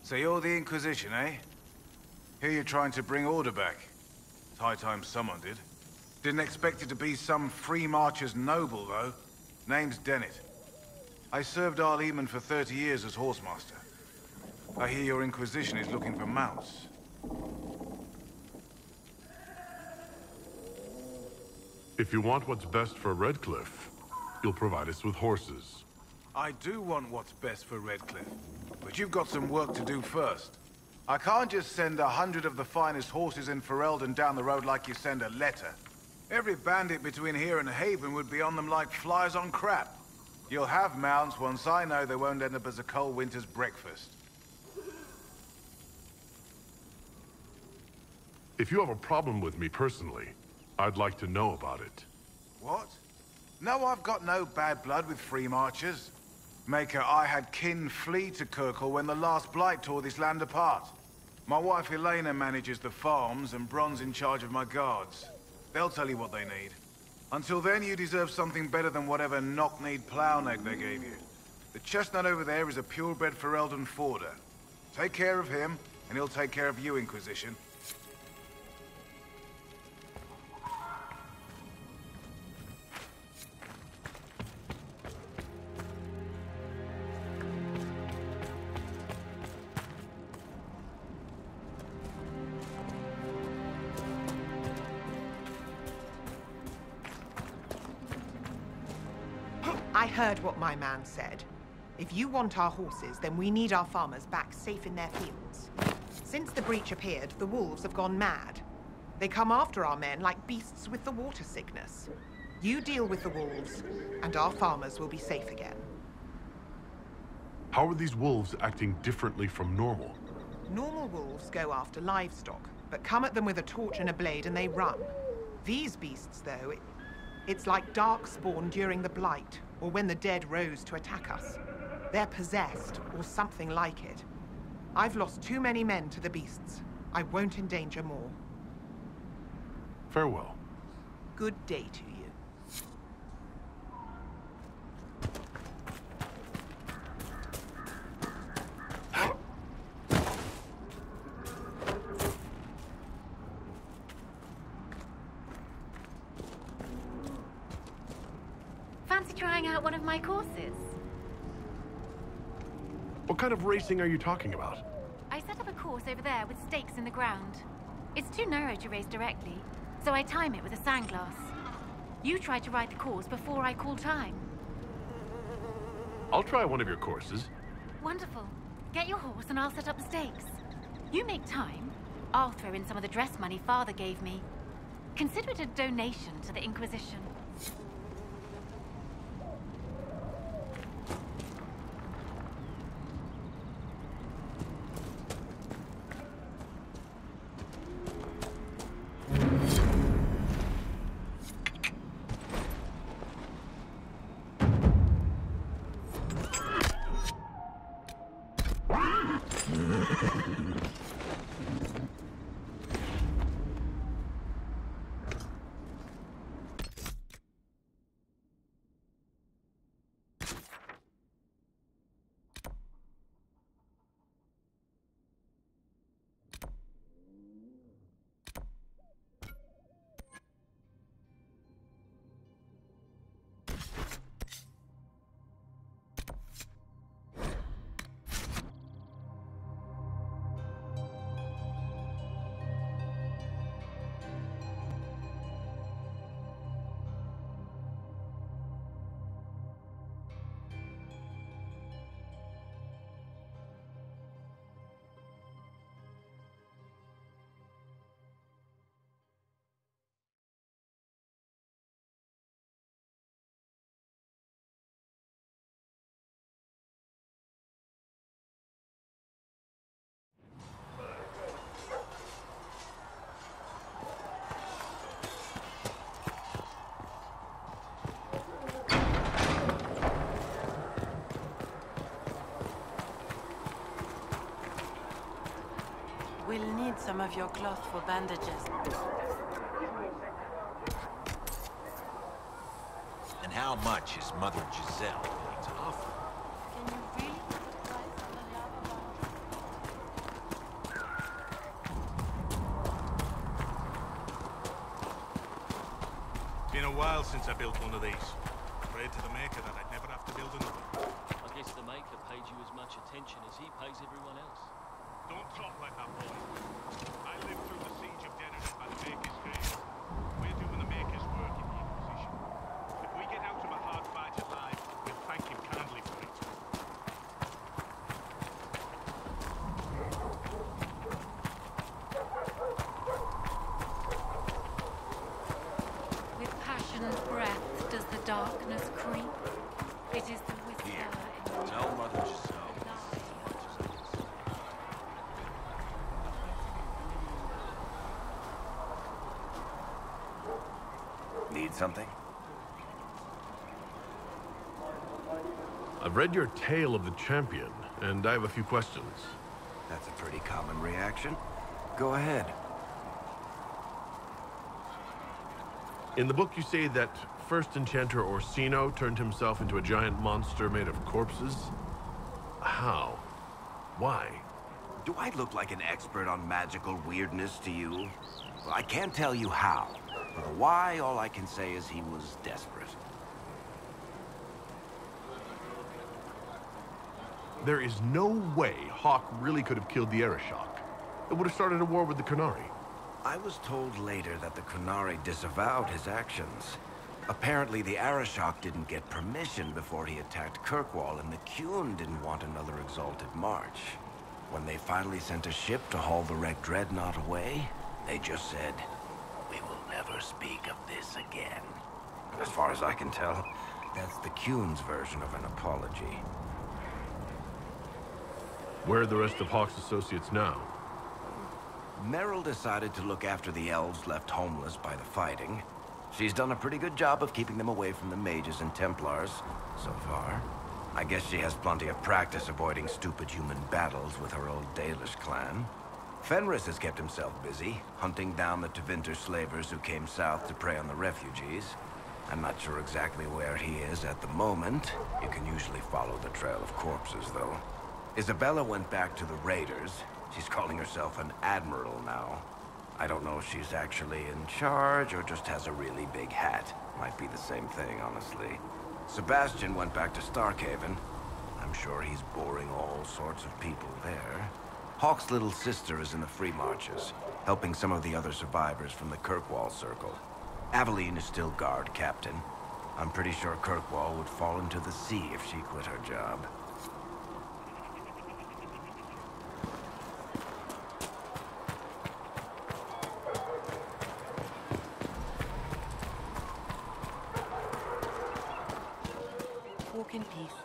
So you're the Inquisition, eh? Here you're trying to bring order back. It's high time someone did. Didn't expect it to be some free marcher's noble, though. Name's Dennett. I served Arleman for 30 years as horsemaster. I hear your Inquisition is looking for mounts. If you want what's best for Redcliffe, you'll provide us with horses. I do want what's best for Redcliffe, but you've got some work to do first. I can't just send 100 of the finest horses in Ferelden down the road like you send a letter. Every bandit between here and Haven would be on them like flies on crap. You'll have mounts once I know they won't end up as a cold winter's breakfast. If you have a problem with me personally, I'd like to know about it. What? No, I've got no bad blood with free marchers. Maker, I had kin flee to Kirkle when the last blight tore this land apart. My wife Elena manages the farms and Bron's in charge of my guards. They'll tell you what they need. Until then, you deserve something better than whatever knock-kneed plough-neck they gave you. The chestnut over there is a purebred Ferelden forder. Take care of him, and he'll take care of you, Inquisition. I heard what my man said. If you want our horses, then we need our farmers back safe in their fields. Since the breach appeared, the wolves have gone mad. They come after our men like beasts with the water sickness. You deal with the wolves, and our farmers will be safe again. How are these wolves acting differently from normal? Normal wolves go after livestock, but come at them with a torch and a blade and they run. These beasts, though, it's like darkspawn during the Blight, or when the dead rose to attack us. They're possessed, or something like it. I've lost too many men to the beasts. I won't endanger more. Farewell. Good day to you. Fancy trying out one of my courses? What kind of racing are you talking about? I set up a course over there with stakes in the ground. It's too narrow to race directly, so I time it with a sandglass. You try to ride the course before I call time. I'll try one of your courses. Wonderful. Get your horse and I'll set up the stakes. You make time, I'll throw in some of the dress money Father gave me. Consider it a donation to the Inquisition. will need some of your cloth for bandages. And how much is Mother Giselle willing to offer? Can you really put a price on the lava It's been a while since I built one of these. Prayed to the Maker that I'd never have to build another. I guess the Maker paid you as much attention as he pays everyone else. Don't talk like that, boy. I lived through the siege of Ganar by the Maker's grace. We're doing the Maker's work in the Inquisition. If we get out of a hard fight alive, we'll thank him kindly for it. With passion's breath does the darkness creep. It is the whisper in the Tell Mother Giselle. Need something? I've read your Tale of the Champion, and I have a few questions. That's a pretty common reaction. Go ahead. In the book, you say that first enchanter Orsino turned himself into a giant monster made of corpses. How? Why? Do I look like an expert on magical weirdness to you? Well, I can't tell you how. For the why, all I can say is he was desperate. There is no way Hawk really could have killed the ᴘᴜᴜᴜ. It would have started a war with the Qunari. I was told later that the Qunari disavowed his actions. Apparently, the ᴘᴜᴜᴜ didn't get permission before he attacked Kirkwall, and the Qun didn't want another exalted march. When they finally sent a ship to haul the wrecked dreadnought away, they just said, "We will never speak of this again." As far as I can tell, that's the Qun's version of an apology. Where are the rest of Hawk's associates now? Meryl decided to look after the elves left homeless by the fighting. She's done a pretty good job of keeping them away from the mages and Templars, so far. I guess she has plenty of practice avoiding stupid human battles with her old Dalish clan. Fenris has kept himself busy, hunting down the Tevinter slavers who came south to prey on the refugees. I'm not sure exactly where he is at the moment. You can usually follow the trail of corpses, though. Isabella went back to the raiders. She's calling herself an admiral now. I don't know if she's actually in charge or just has a really big hat. Might be the same thing, honestly. Sebastian went back to Starkhaven. I'm sure he's boring all sorts of people there. Hawk's little sister is in the Free Marches, helping some of the other survivors from the Kirkwall Circle. Aveline is still guard captain. I'm pretty sure Kirkwall would fall into the sea if she quit her job. Walk in peace.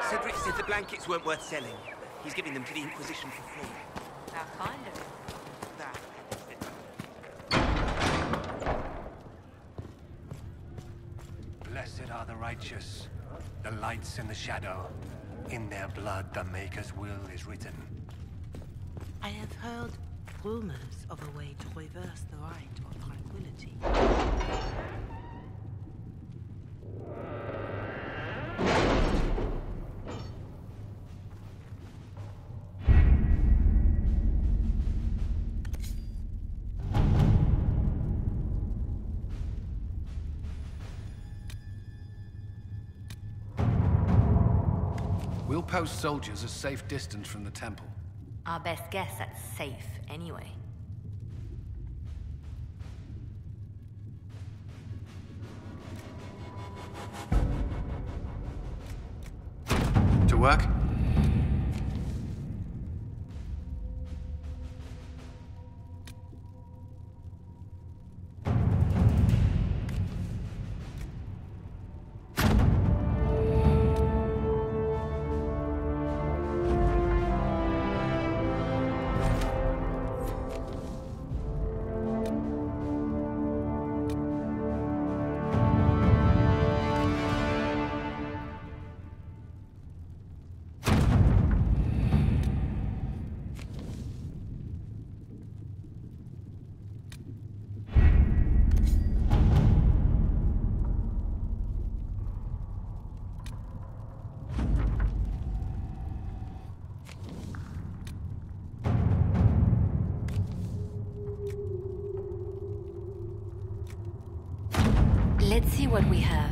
Cedric said the blankets weren't worth selling. He's giving them to the Inquisition for free. How kind of him. Blessed are the righteous, the lights in the shadow. In their blood, the Maker's will is written. I have heard rumors of a way to reverse the right of tranquility. We'll post soldiers a safe distance from the temple. Our best guess at safe, anyway. To work? Let's see what we have.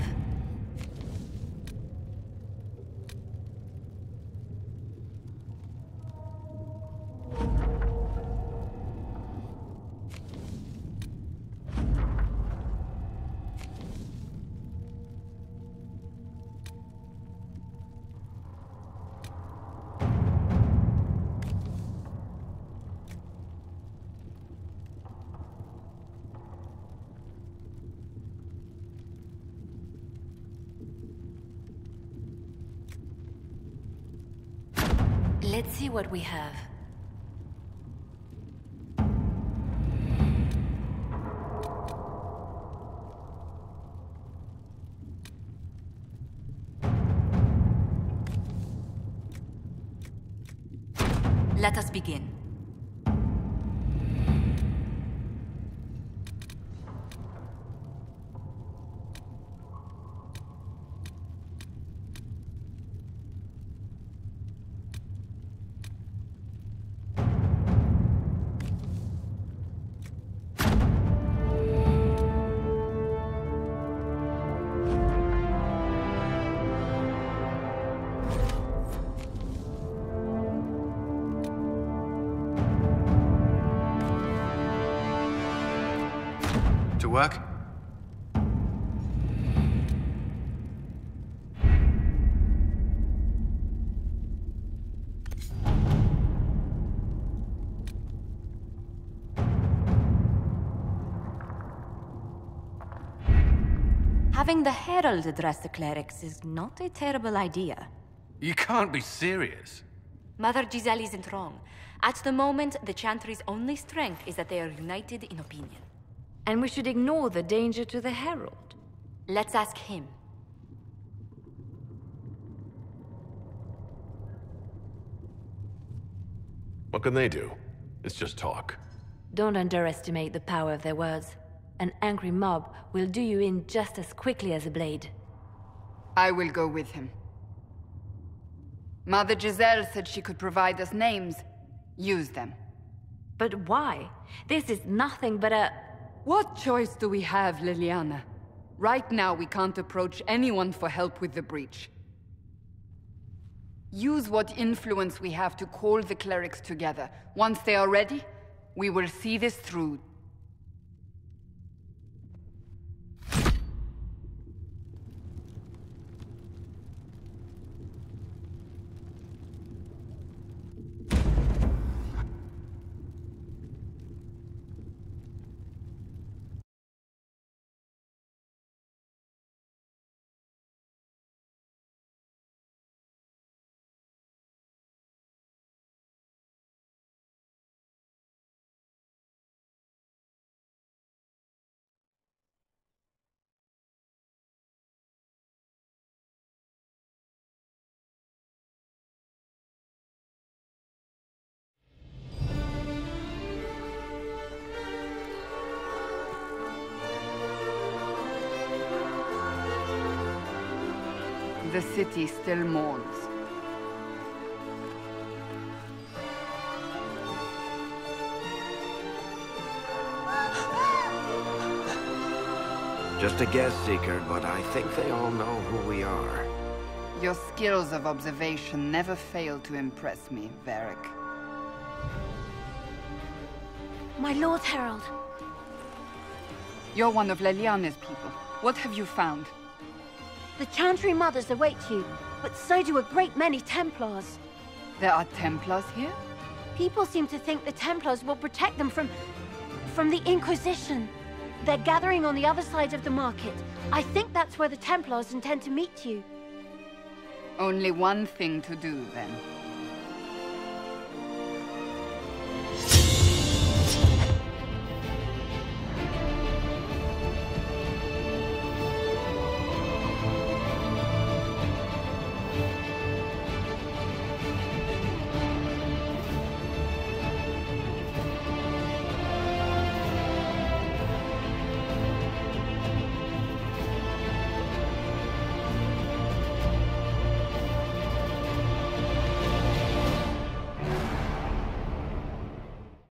Let's see what we have. Let us begin. To work? Having the Herald address the clerics is not a terrible idea. You can't be serious. Mother Giselle isn't wrong. At the moment, the Chantry's only strength is that they are united in opinion. And we should ignore the danger to the Herald. Let's ask him. What can they do? It's just talk. Don't underestimate the power of their words. An angry mob will do you in just as quickly as a blade. I will go with him. Mother Giselle said she could provide us names. Use them. But why? This is nothing but a... What choice do we have, Liliana? Right now, we can't approach anyone for help with the breach. Use what influence we have to call the clerics together. Once they are ready, we will see this through. The city still mourns. Just a guess, Seeker, but I think they all know who we are. Your skills of observation never fail to impress me, Varric. My Lord Herald. You're one of Leliana's people. What have you found? The Chantry Mothers await you, but so do a great many Templars. There are Templars here? People seem to think the Templars will protect them from the Inquisition. They're gathering on the other side of the market. I think that's where the Templars intend to meet you. Only one thing to do, then.